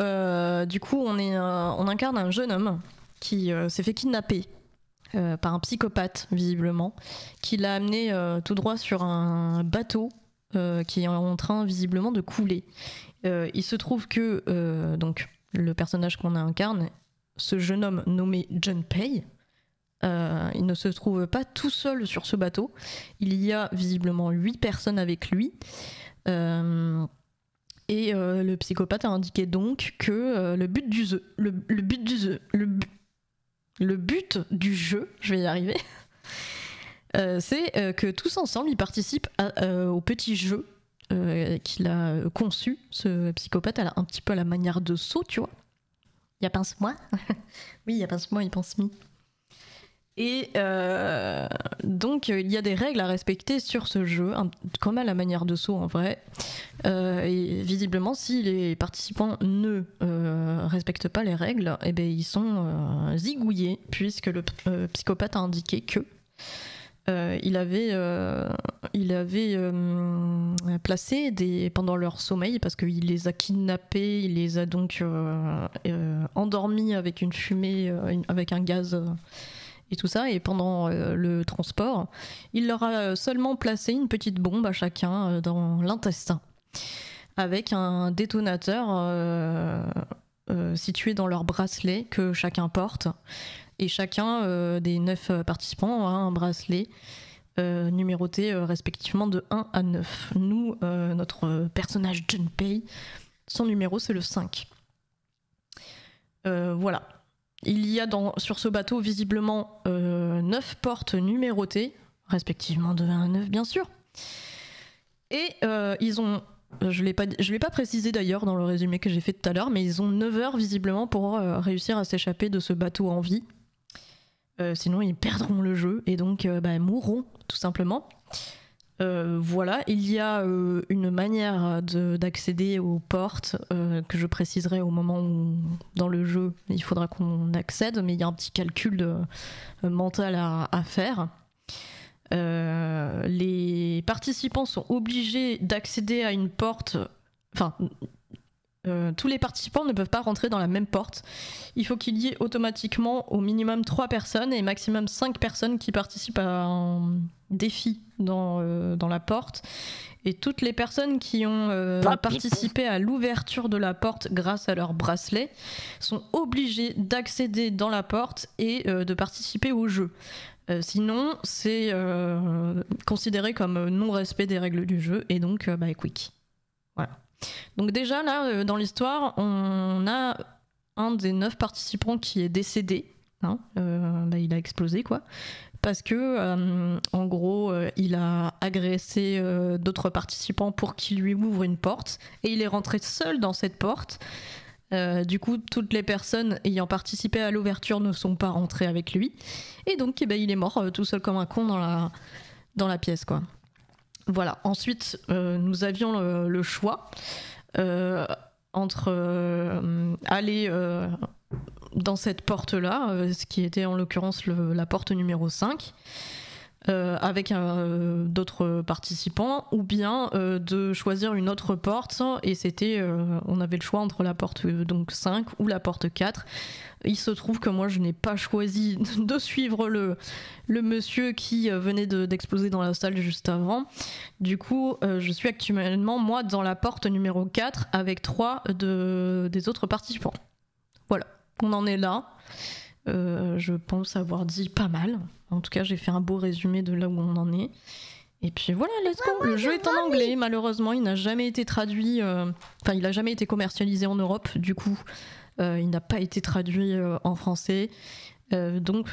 Du coup, on incarne un jeune homme qui s'est fait kidnapper par un psychopathe, visiblement, qui l'a amené tout droit sur un bateau qui est en train visiblement de couler. Il se trouve que donc le personnage qu'on incarne, ce jeune homme nommé Junpei, il ne se trouve pas tout seul sur ce bateau. Il y a visiblement 8 personnes avec lui. Et le psychopathe a indiqué donc que le but du jeu, je vais y arriver, c'est que tous ensemble ils participent au petit jeu qu'il a conçu. Ce psychopathe a un petit peu à la manière de Saw, tu vois. Il y a pince-moi. Oui, il y a pince-moi et pince-mi. Et donc il y a des règles à respecter sur ce jeu, comme à la manière de Saw en vrai. Et visiblement, si les participants ne respectent pas les règles, eh ben, ils sont zigouillés, puisque le psychopathe a indiqué que il avait placé pendant leur sommeil, parce qu'il les a kidnappés, il les a donc endormis avec une fumée, avec un gaz et tout ça, et pendant le transport, il leur a seulement placé une petite bombe à chacun dans l'intestin, avec un détonateur situé dans leur bracelet que chacun porte. Et chacun des 9 participants a un bracelet numéroté respectivement de 1 à 9. Nous, notre personnage Junpei, son numéro c'est le 5. Voilà. Il y a sur ce bateau visiblement 9 portes numérotées, respectivement de 1 à 9 bien sûr. Et ils ont... Je l'ai pas précisé d'ailleurs dans le résumé que j'ai fait tout à l'heure, mais ils ont 9 heures visiblement pour réussir à s'échapper de ce bateau en vie. Sinon ils perdront le jeu et donc mourront tout simplement. Voilà, il y a une manière d'accéder aux portes que je préciserai au moment où dans le jeu il faudra qu'on accède, mais il y a un petit calcul mental à faire. Les participants sont obligés d'accéder à une porte, enfin tous les participants ne peuvent pas rentrer dans la même porte. Il faut qu'il y ait automatiquement au minimum 3 personnes et maximum 5 personnes qui participent à un défi dans la porte. Et toutes les personnes qui ont participé à l'ouverture de la porte grâce à leur bracelet sont obligées d'accéder dans la porte et de participer au jeu. Sinon, c'est considéré comme non-respect des règles du jeu et donc quick. Voilà. Donc déjà là dans l'histoire on a un des 9 participants qui est décédé, hein, il a explosé quoi, parce que en gros il a agressé d'autres participants pour qu'ils lui ouvrent une porte et il est rentré seul dans cette porte. Du coup toutes les personnes ayant participé à l'ouverture ne sont pas rentrées avec lui et donc il est mort tout seul comme un con dans la pièce quoi. Voilà, ensuite nous avions le choix entre aller dans cette porte-là, ce qui était en l'occurrence la porte numéro 5, avec d'autres participants, ou bien de choisir une autre porte, et c'était, on avait le choix entre la porte donc 5 ou la porte 4. Il se trouve que moi je n'ai pas choisi de suivre le monsieur qui venait d'exploser dans la salle juste avant. Du coup je suis actuellement moi dans la porte numéro 4 avec 3 des autres participants. Voilà, on en est là. Je pense avoir dit pas mal. En tout cas j'ai fait un beau résumé de là où on en est. Et puis voilà, let's go. Le jeu est en anglais, malheureusement il n'a jamais été traduit, il n'a jamais été commercialisé en Europe, du coup il n'a pas été traduit en français. Donc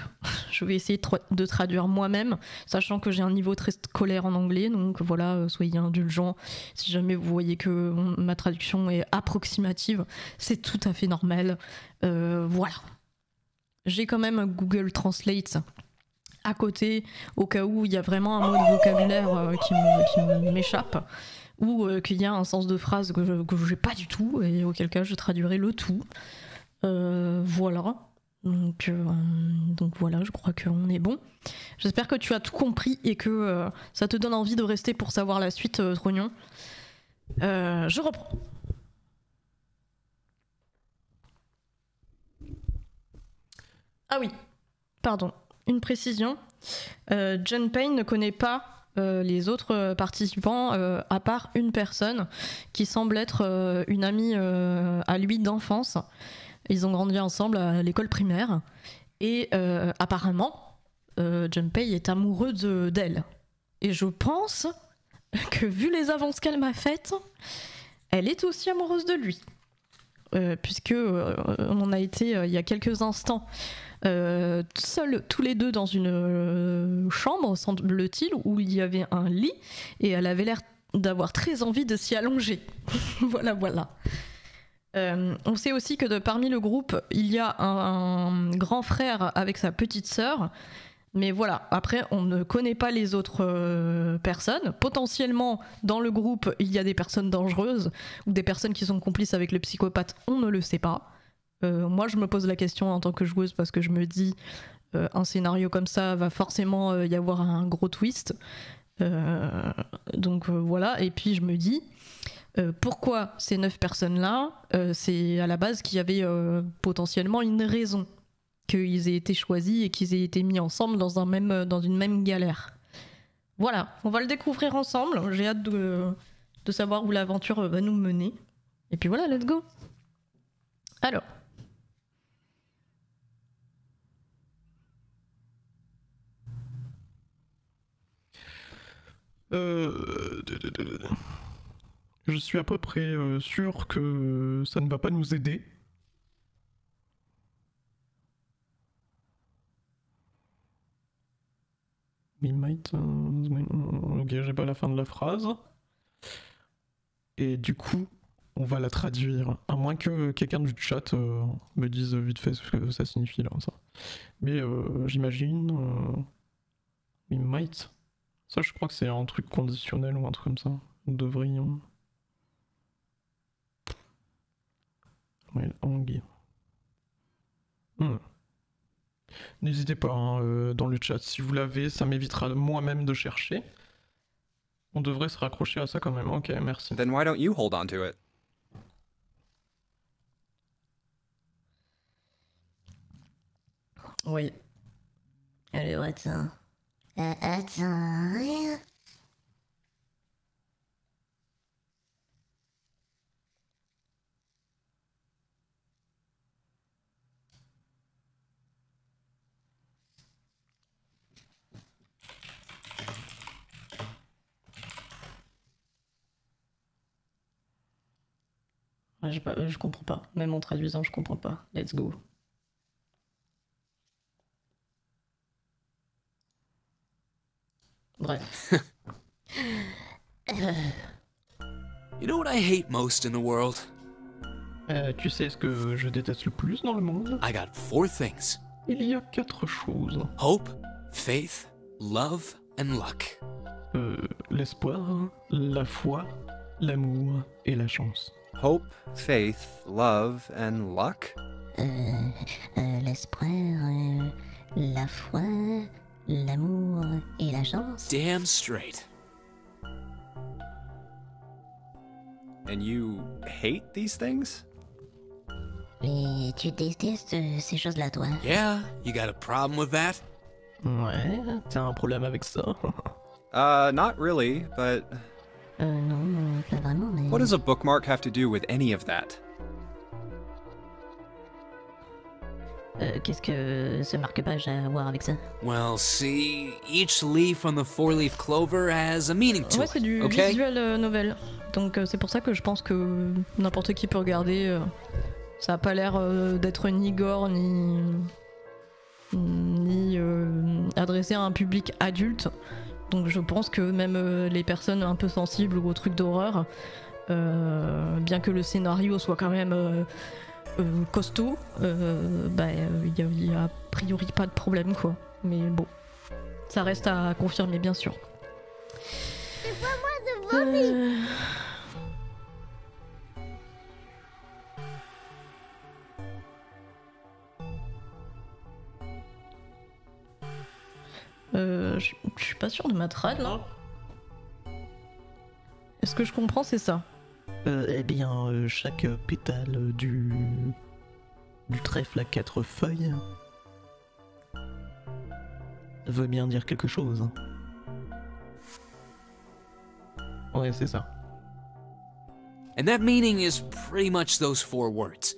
je vais essayer de traduire moi-même, sachant que j'ai un niveau très scolaire en anglais, donc voilà, soyez indulgents si jamais vous voyez que ma traduction est approximative, c'est tout à fait normal. Voilà. J'ai quand même Google Translate à côté, au cas où il y a vraiment un mot de vocabulaire qui m'échappe, ou qu'il y a un sens de phrase que je n'ai pas du tout, et auquel cas je traduirai le tout. Voilà. Donc voilà, je crois qu'on est bon. J'espère que tu as tout compris et que ça te donne envie de rester pour savoir la suite, Trognon. Je reprends. Ah oui, pardon. Une précision. Junpei ne connaît pas les autres participants à part une personne qui semble être une amie à lui d'enfance. Ils ont grandi ensemble à l'école primaire et apparemment Junpei est amoureux d'elle. Et je pense que vu les avances qu'elle m'a faites, elle est aussi amoureuse de lui. Puisque on a été il y a quelques instants seuls tous les deux dans une chambre, semble-t-il, où il y avait un lit et elle avait l'air d'avoir très envie de s'y allonger. Voilà. On sait aussi que parmi le groupe, il y a un grand frère avec sa petite sœur, Mais voilà, après, on ne connaît pas les autres personnes. Potentiellement, dans le groupe, il y a des personnes dangereuses ou des personnes qui sont complices avec le psychopathe, on ne le sait pas. Moi, je me pose la question en tant que joueuse parce que je me dis, un scénario comme ça va forcément y avoir un gros twist. Donc voilà, et puis je me dis, pourquoi ces 9 personnes-là, c'est à la base qu'il y avait potentiellement une raison qu'ils aient été choisis et qu'ils aient été mis ensemble dans une même galère. Voilà, on va le découvrir ensemble. J'ai hâte de savoir où l'aventure va nous mener. Et puis voilà, let's go. Alors. Je suis à peu près sûr que ça ne va pas nous aider. We might... Ok, j'ai pas la fin de la phrase. Et du coup, on va la traduire. À moins que quelqu'un du chat me dise vite fait ce que ça signifie là, ça. Mais j'imagine... We might... Ça, je crois que c'est un truc conditionnel ou un truc comme ça. Nous devrions... Ouais, Hang. N'hésitez pas hein, dans le chat, si vous l'avez, ça m'évitera moi-même de chercher. On devrait se raccrocher à ça quand même, ok, merci. Then why don't you hold on to it? Oui. Alors attends. Attends. Ouais, je comprends pas. Même en traduisant, je comprends pas. Let's go. Bref. You know what I hate most in the world? Tu sais ce que je déteste le plus dans le monde? I got 4 things. Il y a 4 choses. Hope, faith, love, and luck. L'espoir, la foi, l'amour et la chance. Hope, faith, love, and luck? L'espoir, la foi, l'amour et la chance. Damn straight. And you hate these things? Et tu détestes ces choses-là, toi? Yeah, you got a problem with that? Ouais, t'as un problème avec ça? Not really, but... Non, pas vraiment, mais... What does a bookmark have to do with any of that? Qu'est-ce que ce marque-page a à voir avec ça? Well, see, each leaf on the 4-leaf clover has a meaning to Ouais, c'est du it, okay? visual novel. Donc c'est pour ça que je pense que n'importe qui peut regarder. Ça a pas l'air d'être ni gore ni adressé à un public adulte. Donc je pense que même les personnes un peu sensibles aux trucs d'horreur, bien que le scénario soit quand même costaud, il y a a priori pas de problème quoi. Mais bon, ça reste à confirmer bien sûr. C'est pas moi de vomir. Je suis pas sûre de ma trad là. Est-ce que je comprends, c'est ça? Eh bien, chaque pétale du trèfle à 4 feuilles veut bien dire quelque chose. Ouais, c'est ça. And that meaning is pretty much those 4 words.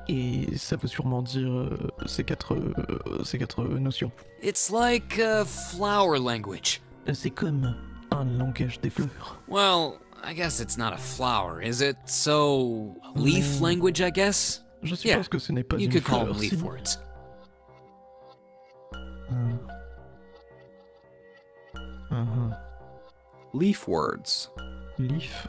Et ça veut sûrement dire ces quatre notions. It's like a flower language. C'est comme un langage des fleurs. Well, I guess it's not a flower, is it? So, leaf language, I guess? Je suppose que ce n'est pas You une could call fleur. them leaf words. Leaf words. Leaf.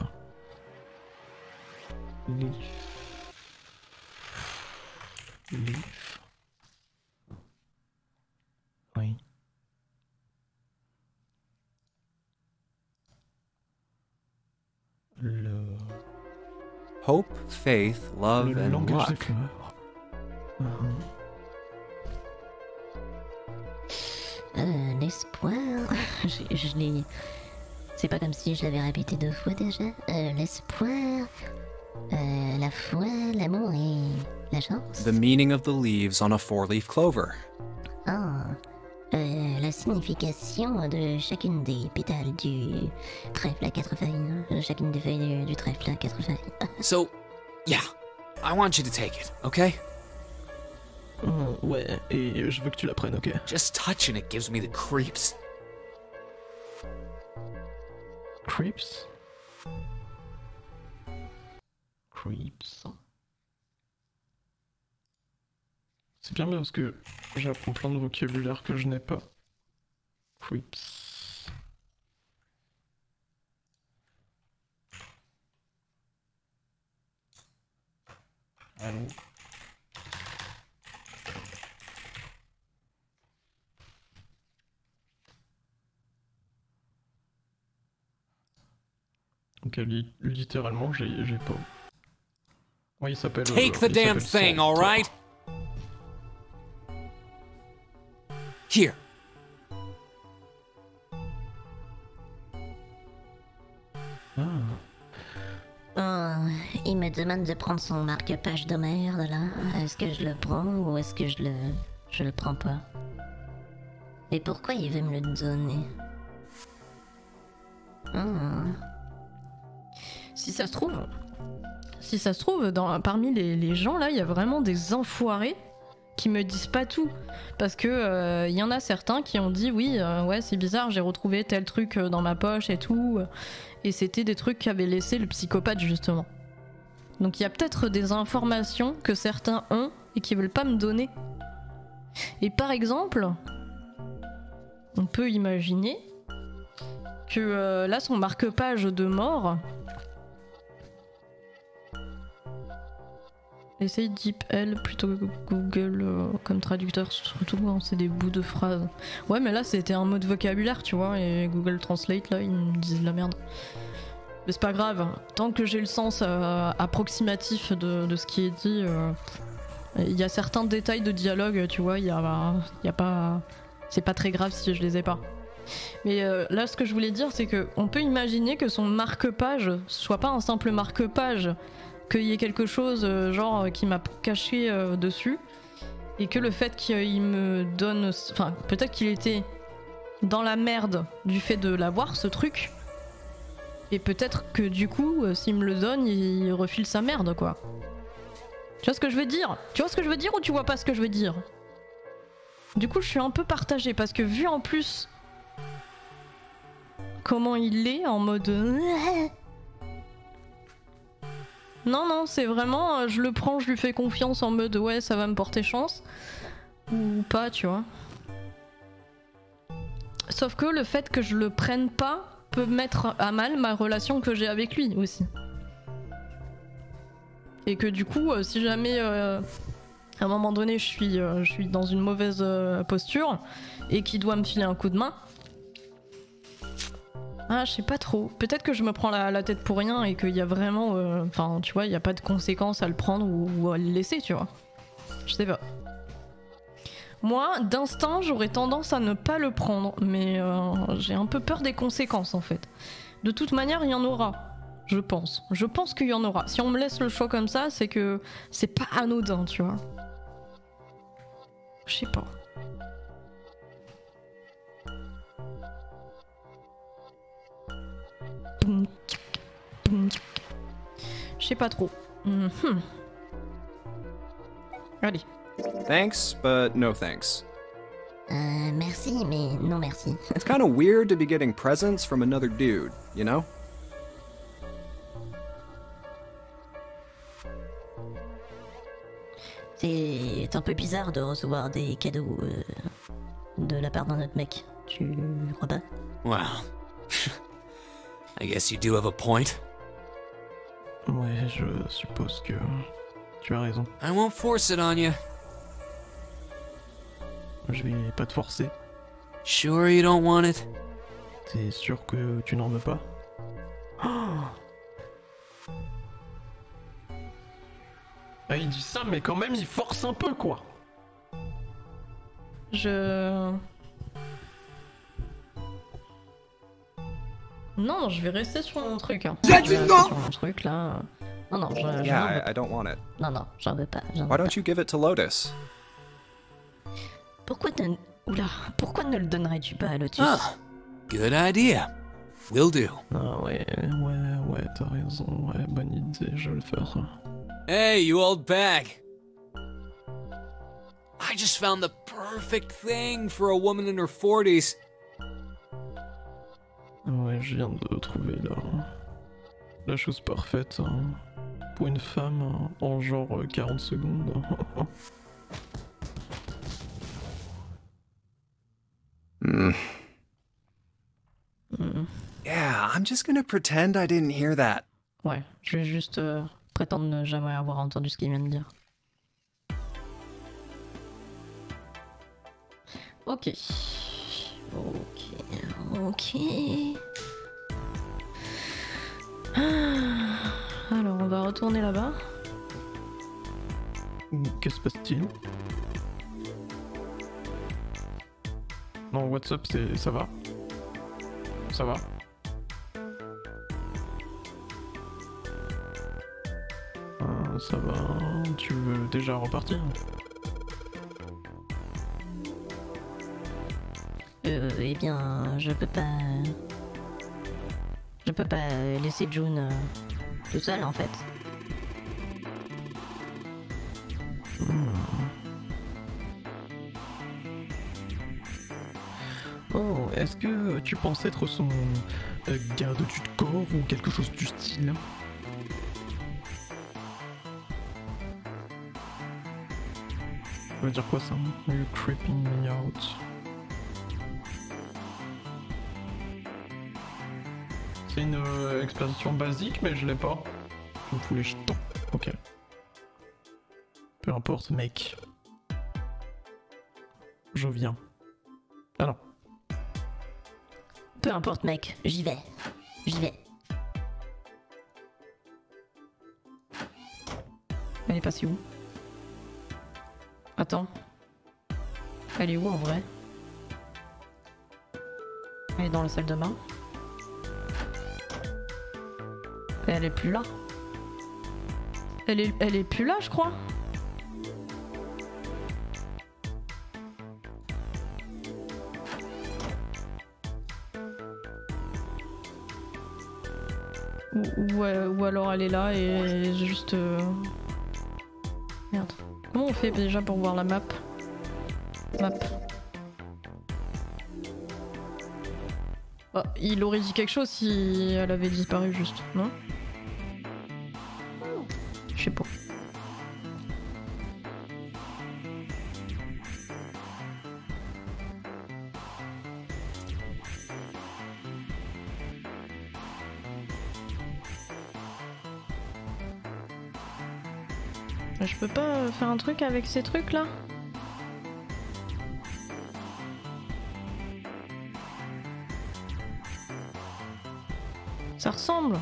Leaf. Oui. Le Hope, faith, love, and langage des luck. fleurs. L'espoir. Je l'ai. C'est pas comme si je l'avais répété 2 fois déjà. L'espoir, la foi, l'amour et la chance. The meaning of the leaves on a 4-leaf clover. Ah. La signification de chacune des pétales du trèfle à 4 feuilles. Chacune des feuilles du trèfle à 4 feuilles. So, yeah, I want you to take it, okay? Ouais, et je veux que tu la prennes, ok? Just touching it gives me the creeps. Creeps. Creeps. C'est bien parce que j'apprends plein de vocabulaire que je n'ai pas. Creeps. Allô? Donc littéralement j'ai pas. Ouais, il s'appelle. Take the il damn s'appelle thing, Salt. alright? Here. Ah. Il me demande de prendre son marque-page de merde là. Est-ce que je le prends ou est-ce que je le prends pas? Et pourquoi il veut me le donner? Si ça se trouve, parmi les gens là, il y a vraiment des enfoirés qui me disent pas tout. Parce que y en a certains qui ont dit oui, ouais, c'est bizarre, j'ai retrouvé tel truc dans ma poche et tout. Et c'était des trucs qu'avait laissé le psychopathe justement. Donc il y a peut-être des informations que certains ont et qui veulent pas me donner. Et par exemple, on peut imaginer que là son marque-page de mort. Essaye DeepL plutôt que Google comme traducteur, surtout hein, c'est des bouts de phrases. Ouais, mais là c'était un mot de vocabulaire, tu vois, et Google Translate là ils me disent de la merde. Mais c'est pas grave, tant que j'ai le sens approximatif de ce qui est dit, il y a certains détails de dialogue, tu vois, il y a pas. C'est pas très grave si je les ai pas. Mais là ce que je voulais dire c'est que on peut imaginer que son marque-page soit pas un simple marque-page, qu'il y ait quelque chose genre qui m'a caché dessus, et que le fait qu'il me donne, enfin peut-être qu'il était dans la merde du fait de l'avoir ce truc, et peut-être que du coup s'il me le donne il refile sa merde quoi. Tu vois ce que je veux dire? Tu vois ce que je veux dire ou tu vois pas ce que je veux dire? Du coup je suis un peu partagée parce que vu en plus comment il est en mode non, c'est vraiment, je le prends, je lui fais confiance en mode ouais, ça va me porter chance. Ou pas, tu vois. Sauf que le fait que je le prenne pas peut mettre à mal ma relation que j'ai avec lui aussi. Et que du coup, si jamais à un moment donné je suis dans une mauvaise posture et qu'il doit me filer un coup de main, ah, je sais pas trop. Peut-être que je me prends la tête pour rien et qu'il y a vraiment... Enfin, tu vois, il n'y a pas de conséquences à le prendre ou à le laisser, tu vois. Je sais pas. Moi, d'instinct, j'aurais tendance à ne pas le prendre, mais j'ai un peu peur des conséquences, en fait. De toute manière, il y en aura, je pense. Je pense qu'il y en aura. Si on me laisse le choix comme ça, c'est que c'est pas anodin, tu vois. Je sais pas. Je sais pas trop. Allez. Thanks, but no thanks. Merci, mais non merci. It's kind of weird to be getting presents from another dude, you know? C'est un peu bizarre de recevoir des cadeaux de la part d'un autre mec. Tu crois pas? Well, I guess you do have a point. Ouais, je suppose que tu as raison. I won't force it on you. Je vais pas te forcer. Sure you don't want it? T'es sûr que tu n'en veux pas? Ah, il dit ça, mais quand même, il force un peu, quoi. Non, je vais rester sur mon truc. Hein. Je vais rester sur mon truc, là. Non, je n'en veux Yeah, pas. I don't want it. Non, j'en veux pas. Why don't you give it to Lotus? Pourquoi ne le donnerais-tu pas à Lotus? Ah, good idea. Will do. Ah ouais, t'as raison. Ouais, bonne idée, je vais le faire. Hey, you old bag. I just found the perfect thing for a woman in her 40s. Ouais, je viens de trouver la chose parfaite hein, pour une femme hein, en genre 40 secondes. Yeah, I'm just gonna pretend I didn't hear that. Ouais, je vais juste prétendre ne jamais avoir entendu ce qu'il vient de dire. Ok. Alors, on va retourner là-bas. Que se passe-t-il? Non, WhatsApp, ça va? Ça va? Ça va, tu veux déjà repartir? Eh bien, je peux pas laisser June tout seul en fait. Oh, est-ce que tu penses être son garde du corps ou quelque chose du style? Ça veut dire quoi ça? You're creeping me out. C'est une expression basique, mais je l'ai pas. Je me fous les jetons. Ok. Peu importe, mec. Je viens. Ah non. Peu importe mec, j'y vais. Elle est passée où? Attends. Elle est où en vrai? Elle est dans la salle de bain. Elle est plus là. Elle est plus là, je crois. Ou alors elle est là et juste... Merde. Comment on fait déjà pour voir la map? Ah, il aurait dit quelque chose si elle avait disparu juste, non? Je sais pas. Je peux pas faire un truc avec ces trucs là? Ça ressemble.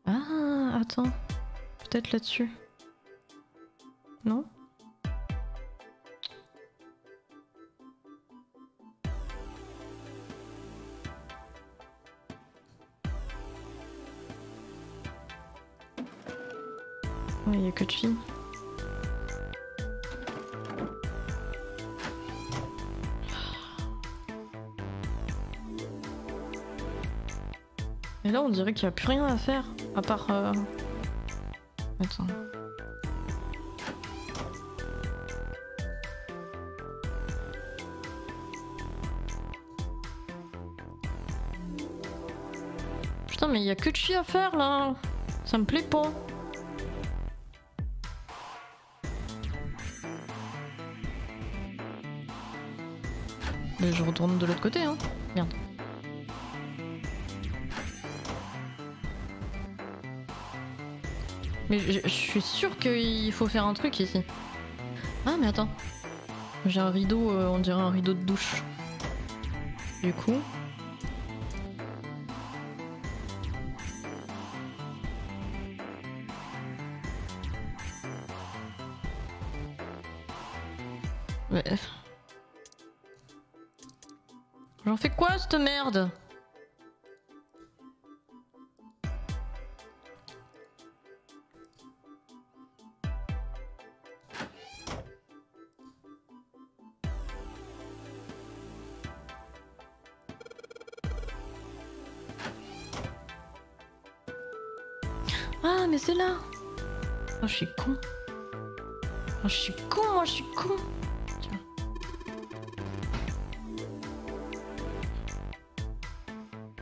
Ah, attends. Peut-être là-dessus. Non? Il n'y a que de filles. Et là on dirait qu'il n'y a plus rien à faire à part... Attends. Putain mais il n'y a que de filles à faire là. Ça me plaît pas. Mais je retourne de l'autre côté, hein. Merde. Mais je suis sûre qu'il faut faire un truc ici. Ah mais attends. J'ai un rideau, on dirait un rideau de douche. Du coup... Mais... J'en fais quoi cette merde? Ah mais c'est là. Oh je suis con. Oh je suis con, moi je suis con. Tiens.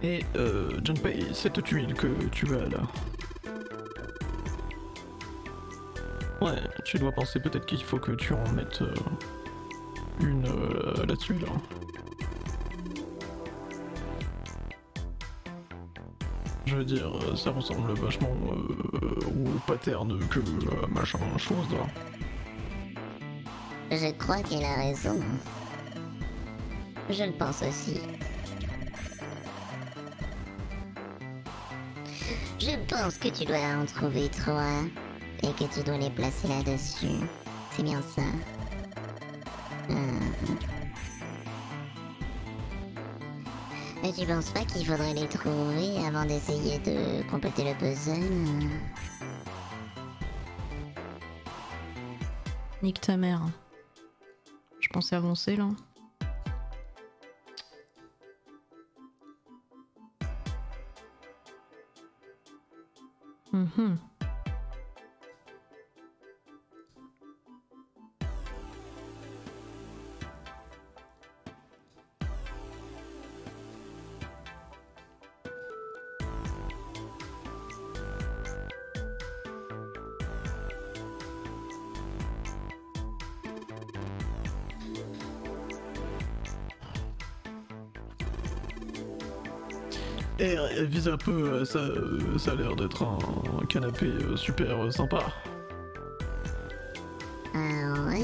Et Junpei, cette tuile que tu as là. Ouais, tu dois penser peut-être qu'il faut que tu en mettes une là-dessus là. Je veux dire, ça ressemble vachement au pattern que machin chose là. Je crois qu'elle a raison. Je le pense aussi. Je pense que tu dois en trouver 3 et que tu dois les placer là-dessus. C'est bien ça. Et tu penses pas qu'il faudrait les trouver avant d'essayer de compléter le puzzle? Nique ta mère. Je pensais avancer là. Et vise un peu, ça a l'air d'être un canapé super sympa. Ah ouais,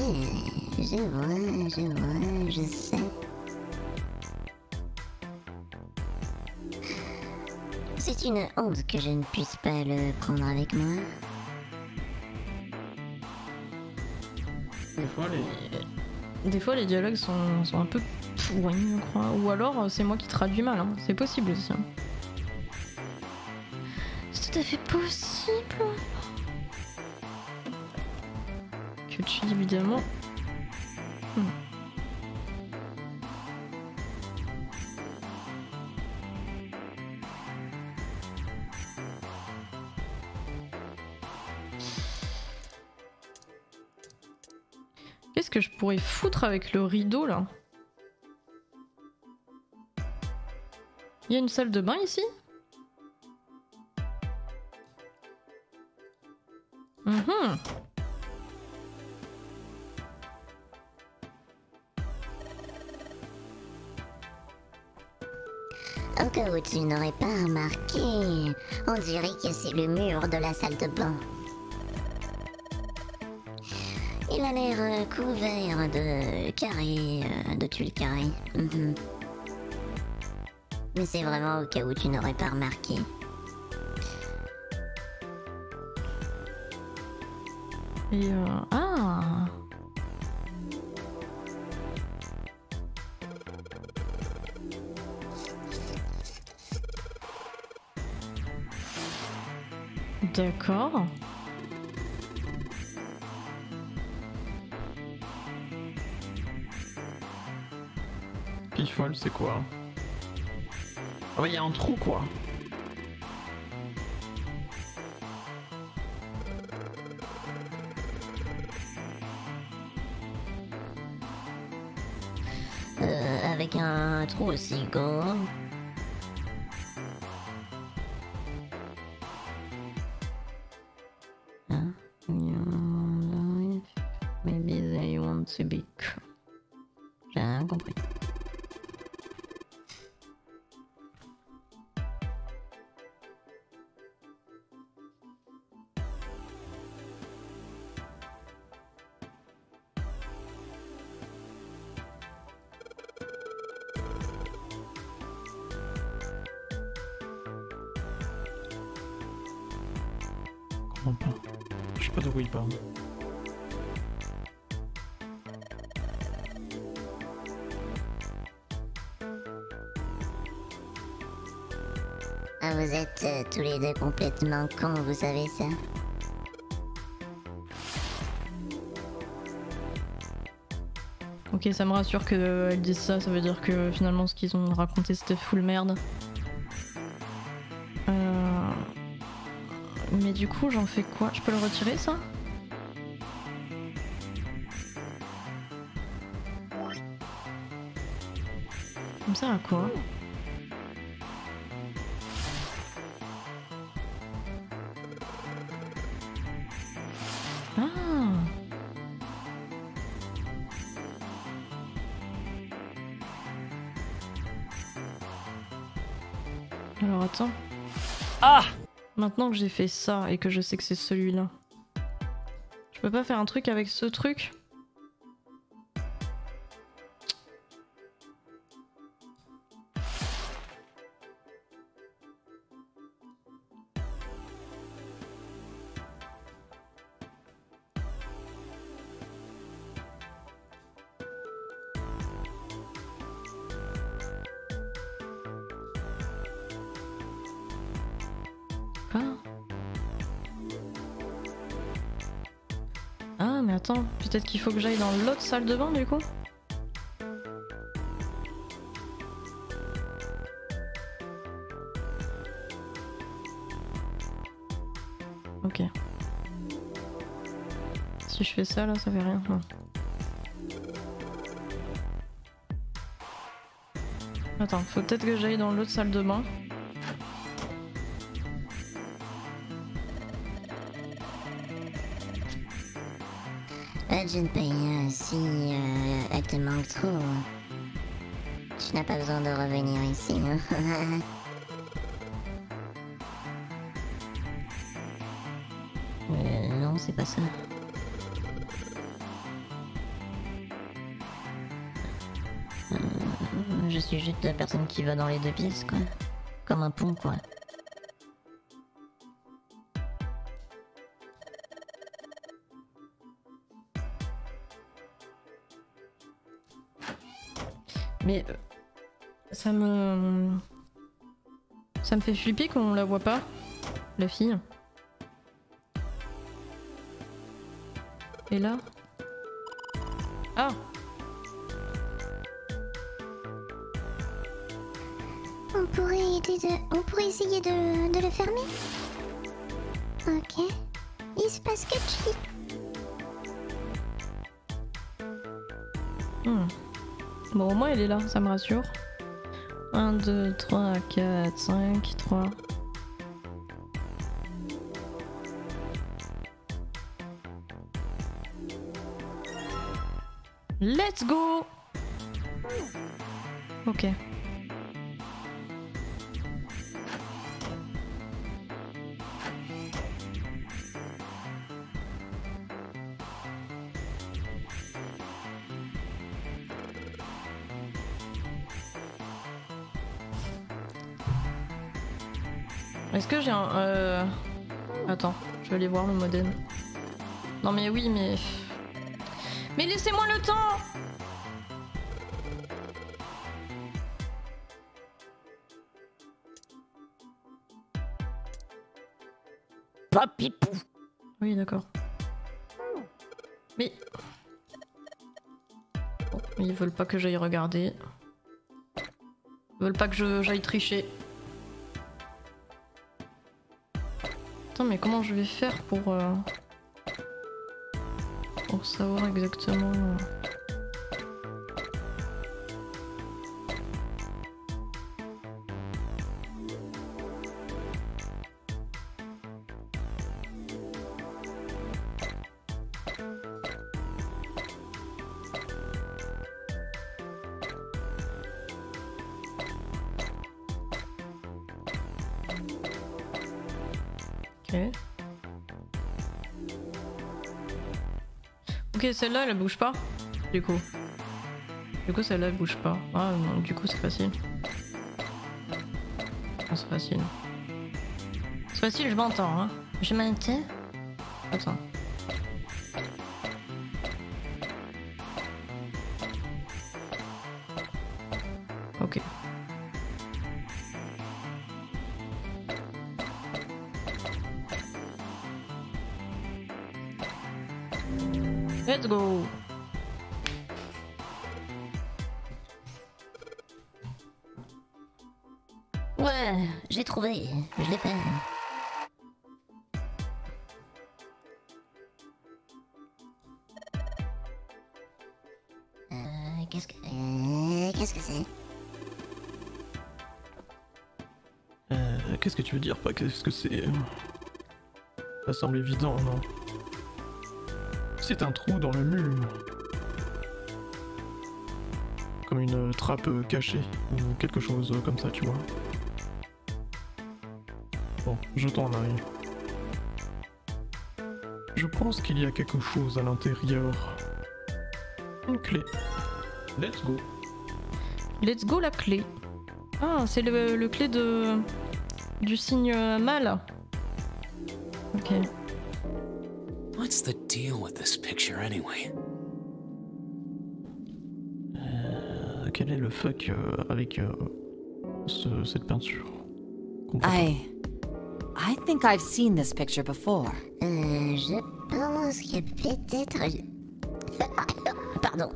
je vois, je sais. C'est une honte que je ne puisse pas le prendre avec moi. Des fois les dialogues sont un peu pourris, je crois. Ou alors c'est moi qui traduis mal, hein. C'est possible aussi. Hein. C'est tout à fait possible. Que tu évidemment. Qu'est-ce que je pourrais foutre avec le rideau là? Il y a une salle de bain ici? Au cas où tu n'aurais pas remarqué, on dirait que c'est le mur de la salle de bain. Il a l'air couvert de carrés, de tuiles carrées. Mais c'est vraiment au cas où tu n'aurais pas remarqué. Et ah! D'accord. Pifole, c'est quoi? Ah ouais, il y a un trou quoi. Avec un trou aussi grand. Hein? Maybe they want to be cool. J'ai rien compris. absolument pas. Je sais pas de quoi il parle. Ah, vous êtes tous les deux complètement cons, vous savez ça? Ok, ça me rassure qu'elles disent ça, ça veut dire que finalement ce qu'ils ont raconté c'était full merde. Mais du coup, j'en fais quoi? Je peux le retirer ça? Comme ça à quoi? Ah! Alors attends. Ah! Maintenant que j'ai fait ça et que je sais que c'est celui-là, je peux pas faire un truc avec ce truc? Quoi? Ah mais attends, peut-être qu'il faut que j'aille dans l'autre salle de bain du coup? Ok. Si je fais ça là, ça fait rien. Non. Attends, faut peut-être que j'aille dans l'autre salle de bain. Junpei, si elle te manque trop, tu n'as pas besoin de revenir ici. Hein. Non, c'est pas ça. Je suis juste la personne qui va dans les deux pièces, quoi. Comme un pont, quoi. Mais ça me fait flipper qu'on la voit pas, la fille. Et là? Ah! On pourrait essayer de le fermer. Ok. Il se passe quelque chose. Bon, au moins elle est là, ça me rassure. 1, 2, 3, 4, 5, 3. Let's go! Ok. Est-ce que j'ai un... Attends, je vais aller voir le modem. Non mais oui, mais... Mais laissez-moi le temps! Papipou! Oui, d'accord. Mais... Bon, ils veulent pas que j'aille regarder. Ils veulent pas que j'aille tricher. Attends, mais comment je vais faire pour savoir exactement... Ok, celle-là elle bouge pas. Du coup celle-là elle bouge pas. Ah non, du coup c'est facile. Ah, c'est facile. C'est facile, je m'entends hein. Je m'entends. Attends. Ok. Let's go. Ouais, j'ai trouvé. Je l'ai fait. Qu'est-ce que c'est? Qu'est-ce que tu veux dire, pas qu'est-ce que c'est? Ça semble évident, non? C'est un trou dans le mur. Comme une trappe cachée, ou quelque chose comme ça, tu vois. Bon, jetons un œil. Je pense qu'il y a quelque chose à l'intérieur. Une clé. Let's go. Let's go la clé. Ah, c'est le clé de du signe mâle. Ok. What's the deal with this picture anyway? Quel est le fuck avec cette peinture? I think I've seen this picture before. Je pense que peut-être... Pardon.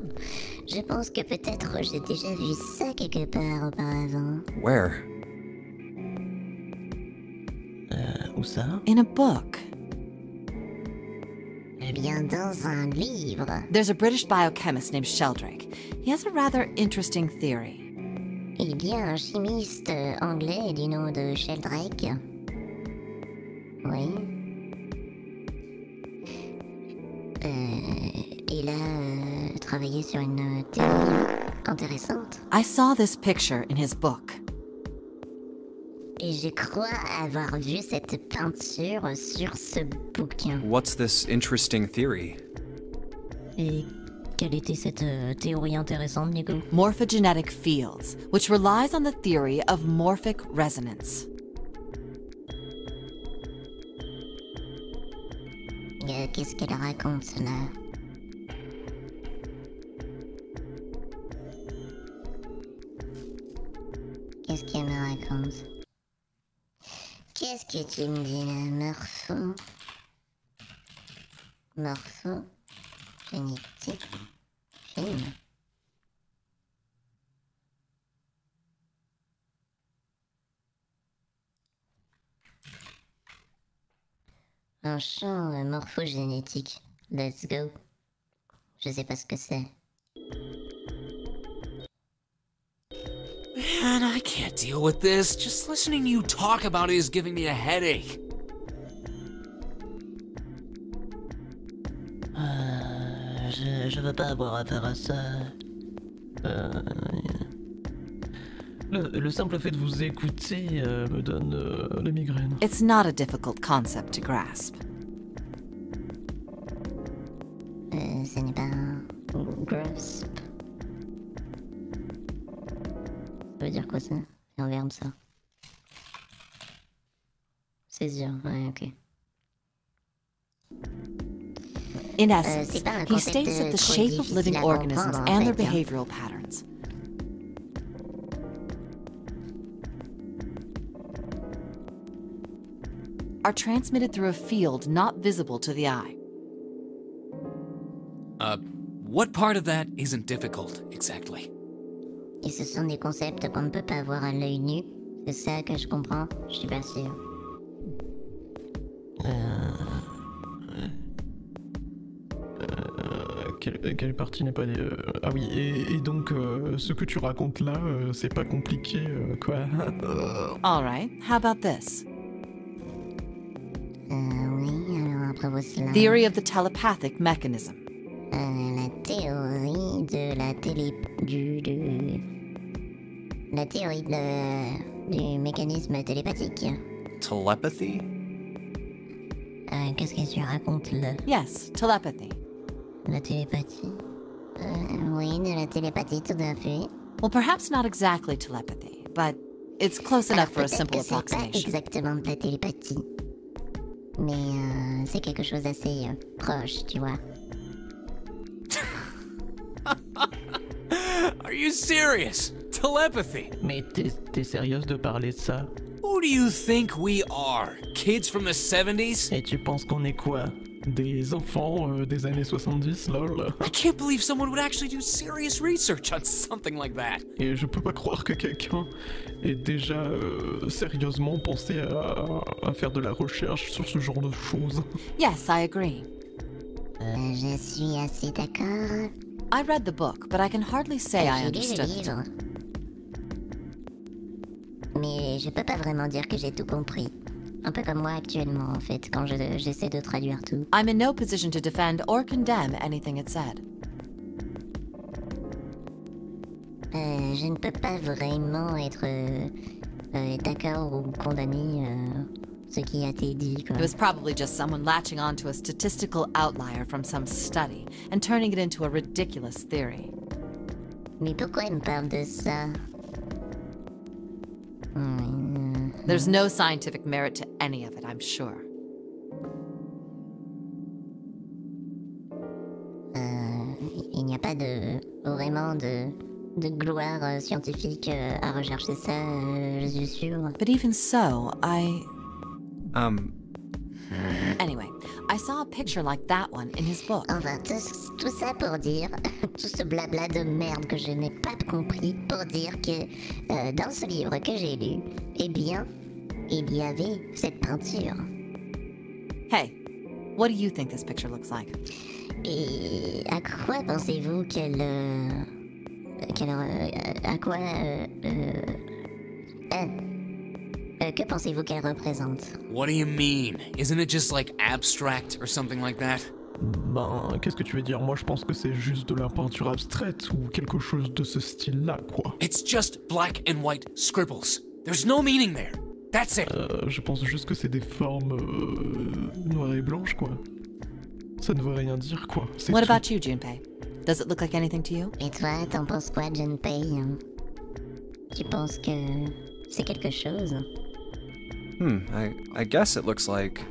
Je pense que peut-être j'ai déjà vu ça quelque part auparavant. Where? Où ça? In a book. Eh bien, dans un livre. There's a British biochemist named Sheldrake. He has a rather interesting theory. Il y a un chimiste anglais du nom de Sheldrake. Oui. Il a travaillé sur une théorie intéressante. I saw this picture in his book. Et je crois avoir vu cette peinture sur ce bouquin. What's this interesting theory? Et quelle était cette théorie intéressante, Nico? Morphogenetic fields, which relies on the theory of morphic resonance. Qu'est-ce qu'elle raconte là? Qu'est-ce qu'elle me raconte? Qu'est-ce que tu me dis là, génétique, film. Un champ morphogénétique. Let's go. Je sais pas ce que c'est. Man, I can't deal with this. Just listening to you talk about it is giving me a headache. Je veux pas avoir affaire à ça. Le simple fait de vous écouter me donne la migraine. It's not a difficult concept to grasp. Ce n'est pas un grasp. Ça veut dire quoi ça? C'est un verbe ça. Saisir, ouais, ok. In essence, c'est pas un he concept states that the trop shape of difficile living à organisms comprendre, en and their fait, hein. behavioral patterns are transmitted through a field not visible to the eye. What part of that isn't difficult, exactly? Et ce sont des concepts qu'on ne peut pas voir à l'œil nu. C'est ça que je comprends? Je suis pas sûre. Quelle partie n'est pas... Ah oui, et donc ce que tu racontes là, c'est pas compliqué, quoi. All right, how about this? Oui, alors après cela. Theory of the telepathic mechanism. La théorie de la la théorie du mécanisme télépathique. Telepathy? Qu'est-ce que tu racontes là? Yes, telepathy. La télépathie? Oui, de la télépathie, tout à fait. Well, perhaps not exactly telepathy, but it's close enough for a simple C'est pas approximation. exactement de la télépathie. Mais c'est quelque chose d'assez proche, tu vois. Are you serious? Telepathy? Mais t'es sérieuse de parler de ça? Who do you think we are? Kids from the 70s? Et tu penses qu'on est quoi? Des enfants des années 70, lol? I can't believe someone would actually do serious research on something like that. Et je peux pas croire que quelqu'un ait déjà sérieusement pensé à faire de la recherche sur ce genre de choses. Yes, I agree. Je suis assez d'accord. I read the book, but I can hardly say I J'ai lu le understood it. livre. Mais je peux pas vraiment dire que j'ai tout compris. Un peu comme moi actuellement, en fait, quand j'essaie de traduire tout. I'm in no position to defend or condemn anything it said. Je ne peux pas vraiment être d'accord ou condamner ce qui a été dit, quoi. It was probably just someone latching onto a statistical outlier from some study and turning it into a ridiculous theory. Mais pourquoi il me parle de ça? There's no scientific merit to any of it, I'm sure. Il n'y a pas vraiment de gloire scientifique à rechercher ça, je suis sûre. But even so, Anyway, I saw a picture like that one in his book. Enfin, tout ça pour dire, tout ce blabla de merde que je n'ai pas compris, pour dire que dans ce livre que j'ai lu, eh bien, il y avait cette peinture. Hey, what do you think this picture looks like? Et à quoi pensez-vous que pensez-vous qu'elle représente? What do you mean? Isn't it just like abstract or something like that? Ben, qu'est-ce que tu veux dire? Moi, je pense que c'est juste de la peinture abstraite ou quelque chose de ce style-là, quoi. It's just black and white scribbles. There's no meaning there. That's it. Je pense juste que c'est des formes noires et blanches, quoi. Ça ne veut rien dire, quoi. What about you, Junpei? Does it look like anything to you? Et toi, t'en penses quoi, Junpei? Tu penses que c'est quelque chose? I guess it looks like...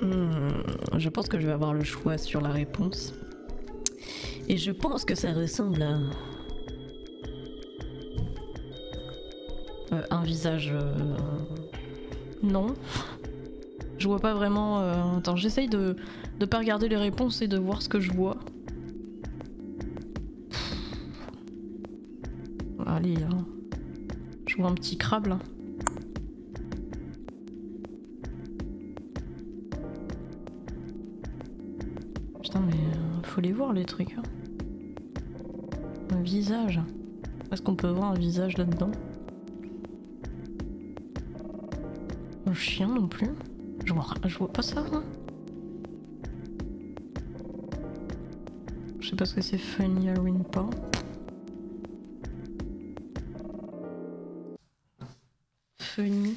Je pense que je vais avoir le choix sur la réponse. Et je pense que ça ressemble à... un visage... Non. Je vois pas vraiment... Attends, j'essaye de pas regarder les réponses et de voir ce que je vois. Allez, je vois un petit crabe là. Putain, mais faut les voir les trucs. Hein. Un visage. Est-ce qu'on peut voir un visage là-dedans? Un chien non plus. Je vois pas ça. Hein. Je sais pas ce que c'est funny ou pas. Funny.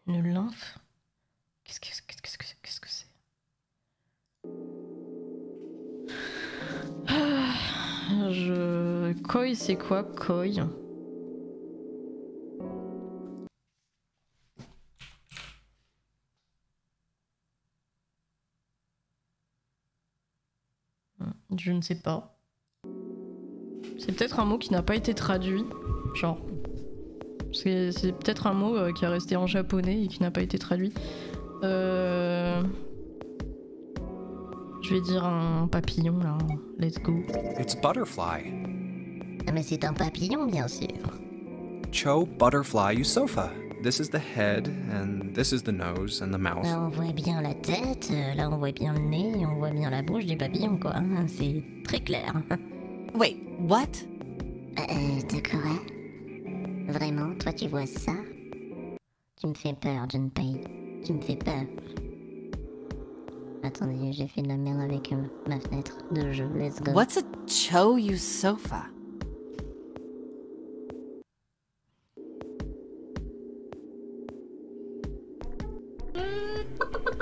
Une lymphe. Qu'est-ce que c'est? Koi, c'est quoi, Koi? Je ne sais pas. C'est peut-être un mot qui n'a pas été traduit. Genre. C'est peut-être un mot qui est resté en japonais et qui n'a pas été traduit. Je vais dire un papillon là. Let's go. It's butterfly. Mais c'est un papillon, bien sûr. Cho butterfly Yusofa. This is the head, and this is the nose and the mouth. Là, on voit bien la tête, là, on voit bien le nez, on voit bien la bouche du papillon, quoi. C'est très clair. Wait, what? D'accord. Vraiment, toi, tu vois ça? Tu me fais peur, Junpei. Tu me fais peur. Attendez, j'ai fait de la merde avec ma fenêtre de jeu. Let's go. What's a Cho Yusofa?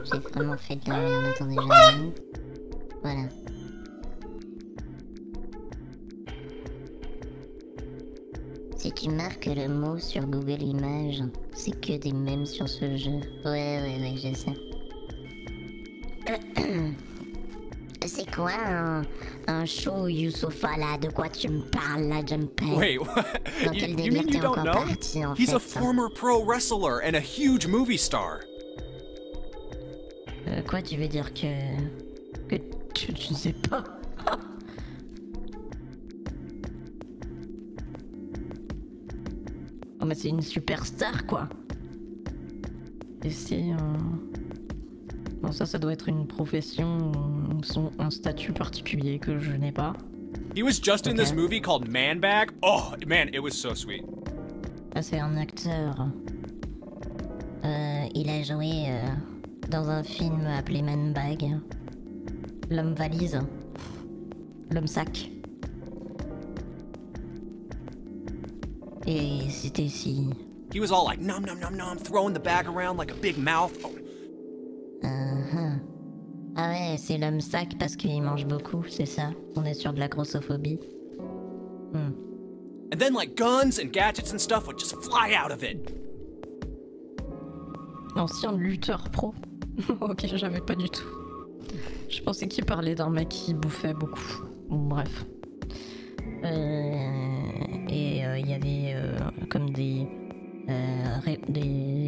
J'ai vraiment fait de la merde, attendez, j'arrive. Voilà. tu marques le mot sur Google Images, c'est que des mèmes sur ce jeu. Ouais, je sais. C'est quoi un show Youssoufa là? De quoi tu me parles là, Junpei? Wait, what? Dans You, quel you délire mean t'es you don't encore know? parti en He's a fait? former pro wrestler and a huge movie star. Quoi, tu veux dire que tu ne sais pas? Oh mais c'est une superstar quoi. Et c'est bon ça doit être une profession ou un statut particulier que je n'ai pas. He was just in this Okay. movie called Man Bag. Oh, man, it was so sweet. Ah, c'est un acteur. Il a joué dans un film appelé Man Bag. L'homme valise. L'homme sac. Et c'était si... He was all like, nom nom nom nom, throwing the bag around like a big mouth. Oh, Ah ouais, c'est l'homme sac parce qu'il mange beaucoup, c'est ça? On est sur de la grossophobie. and then like guns and gadgets and stuff would just fly out of it. Ancien lutteur pro. Ok, j'avais pas du tout. Je pensais qu'il parlait d'un mec qui bouffait beaucoup. Bon, bref. Et il y avait comme des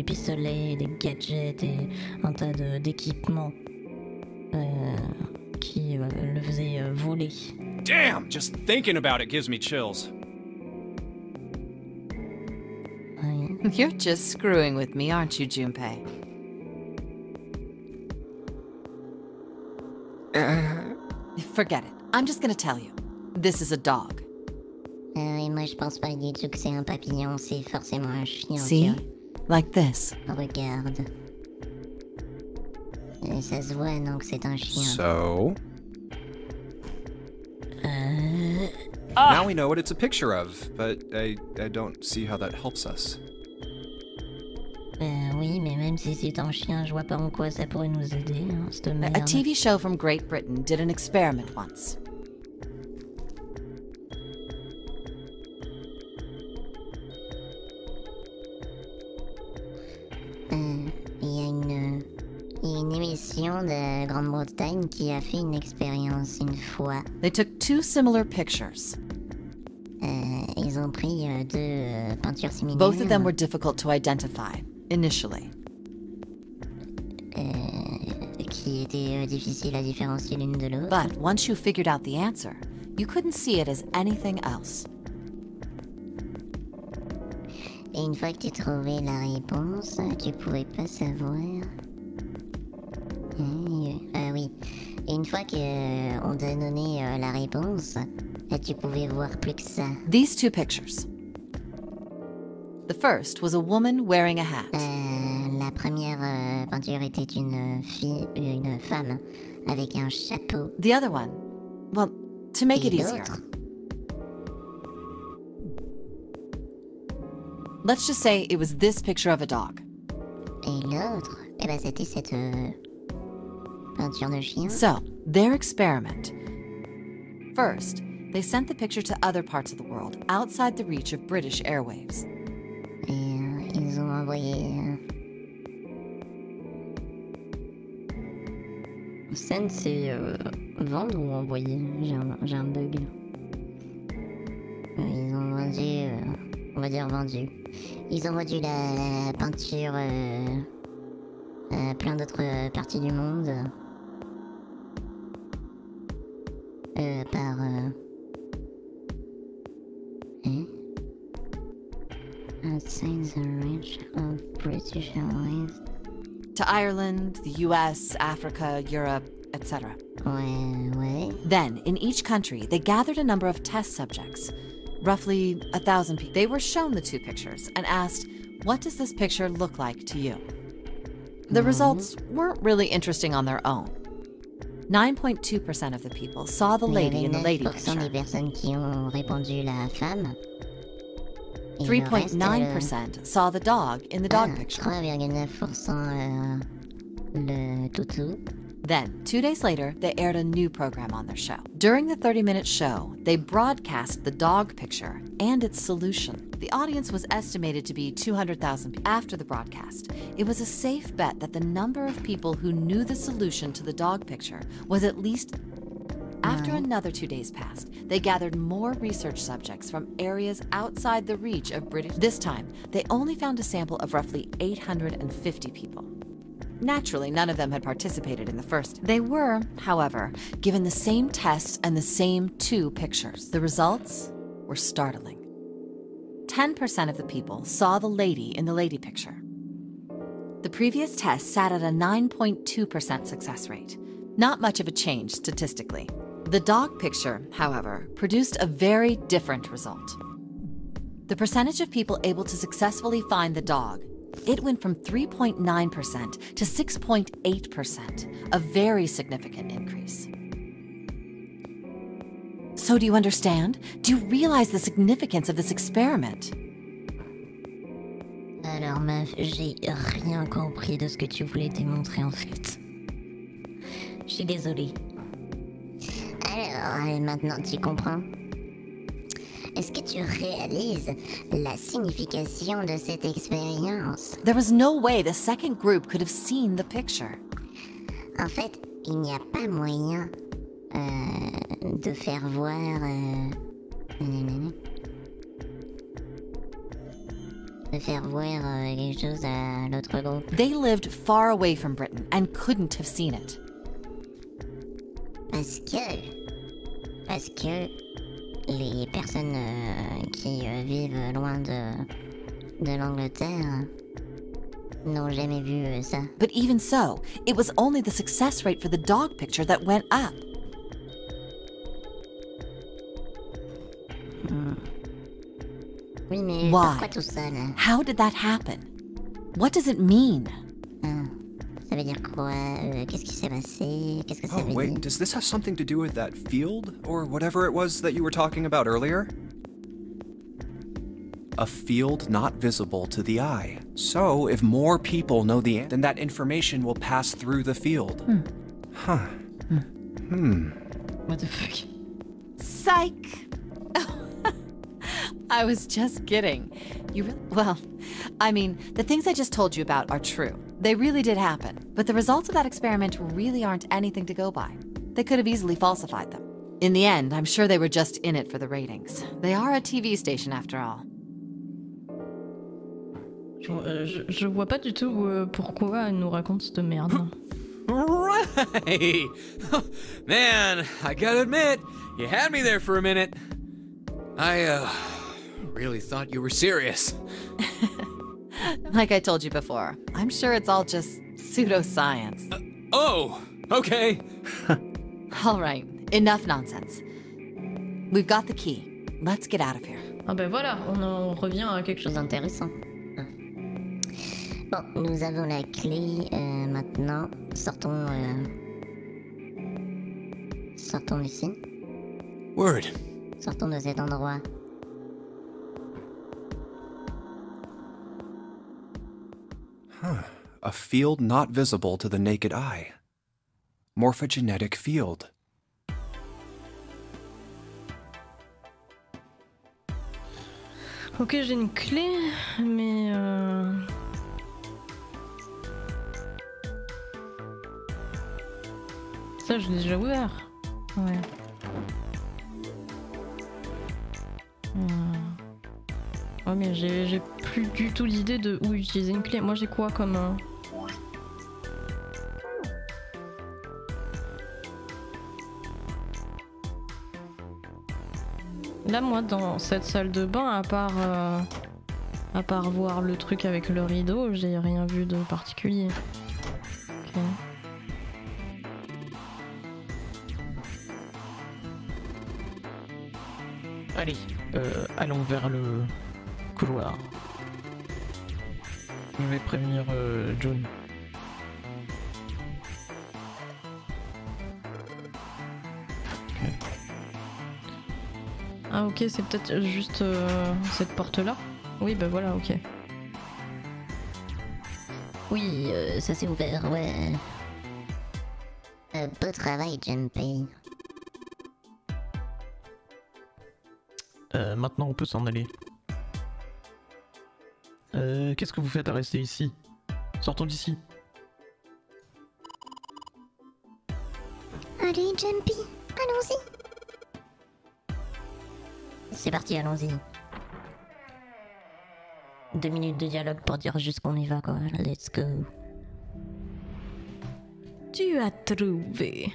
pistolets, des gadgets et un tas d'équipements qui le faisaient voler. Damn, just thinking about it gives me chills. Oui. You're just screwing with me, aren't you, Junpei? Forget it. I'm just gonna tell you. This is a dog. Et moi je pense pas du tout que c'est un papillon, c'est forcément un chien. See? Like this. Regarde. Et ça se voit non que c'est un chien. So, now we know what it's a picture of, but I don't see how that helps us. Oui, mais même si c'est un chien, je vois pas en quoi ça pourrait nous aider, hein, cette A merde. TV show from Great Britain did an experiment once. Il y a une émission de Grande-Bretagne qui a fait une expérience une fois. They took two similar pictures. Ils ont pris deux peintures similaires. Both of them were difficult to identify, initially. Qui étaient difficiles à différencier l'une de l'autre. But once you figured out the answer, you couldn't see it as anything else. Et une fois que tu trouvais la réponse, tu pouvais pas savoir. Oui. Et une fois que on t'a donné la réponse, tu pouvais voir plus que ça. These two pictures. The first was a woman wearing a hat. La première peinture était une femme avec un chapeau. The other one, well, to make Et it easier, l'autre, let's just say it was this picture of a dog. eh ben c'était cette peinture de chien. So, their experiment. First, they sent the picture to other parts of the world, outside the reach of British airwaves. Et ils ont envoyé... Scène, c'est vendre ou envoyer? J'ai un bug. Ils ont vendu... on va dire vendu. Ils ont vendu la peinture à plein d'autres parties du monde. Par... Outside the reach of British Airways. To Ireland, the US, Africa, Europe, etc. Ouais. Then, in each country, they gathered a number of test subjects, roughly 1,000 people. They were shown the two pictures and asked, what does this picture look like to you? The results weren't really interesting on their own. 9.2% of the people saw the lady in the lady 9% picture. des personnes qui ont répondu la femme. Et le reste, 3.9% saw the dog in the dog picture. 3,9% le toutou. Then, 2 days later, they aired a new program on their show. During the 30-minute show, they broadcast the dog picture and its solution. The audience was estimated to be 200,000 people. After the broadcast, it was a safe bet that the number of people who knew the solution to the dog picture was at least... After another 2 days passed, they gathered more research subjects from areas outside the reach of British... This time, they only found a sample of roughly 850 people. Naturally, none of them had participated in the first. They were, however, given the same tests and the same 2 pictures. The results were startling. 10% of the people saw the lady in the lady picture. The previous test sat at a 9.2% success rate. Not much of a change statistically. The dog picture, however, produced a very different result. The percentage of people able to successfully find the dog, it went from 3.9% to 6.8%, a very significant increase. So do you understand? Do you realize the significance of this experiment? Alors meuf, j'ai rien compris de ce que tu voulais démontrer en fait. Je suis désolée. Alors, maintenant tu comprends? Est-ce que tu réalises la signification de cette expérience? There was no way the second group could have seen the picture. En fait, il n'y a pas moyen de faire voir... de faire voir quelque chose à l'autre groupe. They lived far away from Britain and couldn't have seen it. Parce que les personnes qui vivent loin de l'Angleterre n'ont jamais vu ça. But even so, it was only the success rate for the dog picture that went up. Oui, mais Why? pourquoi tout ça là? How did that happen? What does it mean? Ça veut dire quoi? Qu'est-ce qui s'est passé? Qu'est-ce que ça Oh, veut wait, dire? does this have something to do with that field? Or whatever it was that you were talking about earlier? A field not visible to the eye. So, if more people know the answer, then that information will pass through the field. Huh. What the fuck? Psych! I was just kidding. You really... Well, I mean, the things I just told you about are true. They really did happen. But the results of that experiment really aren't anything to go by. They could have easily falsified them. In the end, I'm sure they were just in it for the ratings. They are a TV station after all. Je vois pas du tout pourquoi elle nous raconte cette merde. Right! Man, I gotta admit, you had me there for a minute. I, really thought you were serious. Like I told you before, I'm sure it's all just pseudoscience. Oh, okay. All right, enough nonsense. We've got the key. Let's get out of here. Ah ben voilà, on revient à quelque chose Intéressant. Bon, nous avons la clé maintenant. Sortons d'ici. Word. Sortons de cet endroit. A field not visible to the naked eye. Morphogenetic field. Ok, j'ai une clé, mais... Ça, je l'ai déjà ouvert. Ouais. Ouais, mais j'ai plus du tout l'idée de où utiliser une clé. Moi, j'ai quoi comme... Là, moi, dans cette salle de bain, à part voir le truc avec le rideau, j'ai rien vu de particulier. Ok. Allez, allons vers le couloir. Je vais prévenir John. Ah ok, c'est peut-être juste cette porte-là. Oui, bah voilà, ok. Oui, ça s'est ouvert, ouais. Beau travail, Jumpy. Maintenant, on peut s'en aller. Qu'est-ce que vous faites à rester ici? Sortons d'ici. Allez, Jumpy, allons-y. C'est parti, allons-y. 2 minutes de dialogue pour dire juste qu'on y va, quoi. Let's go. Tu as trouvé.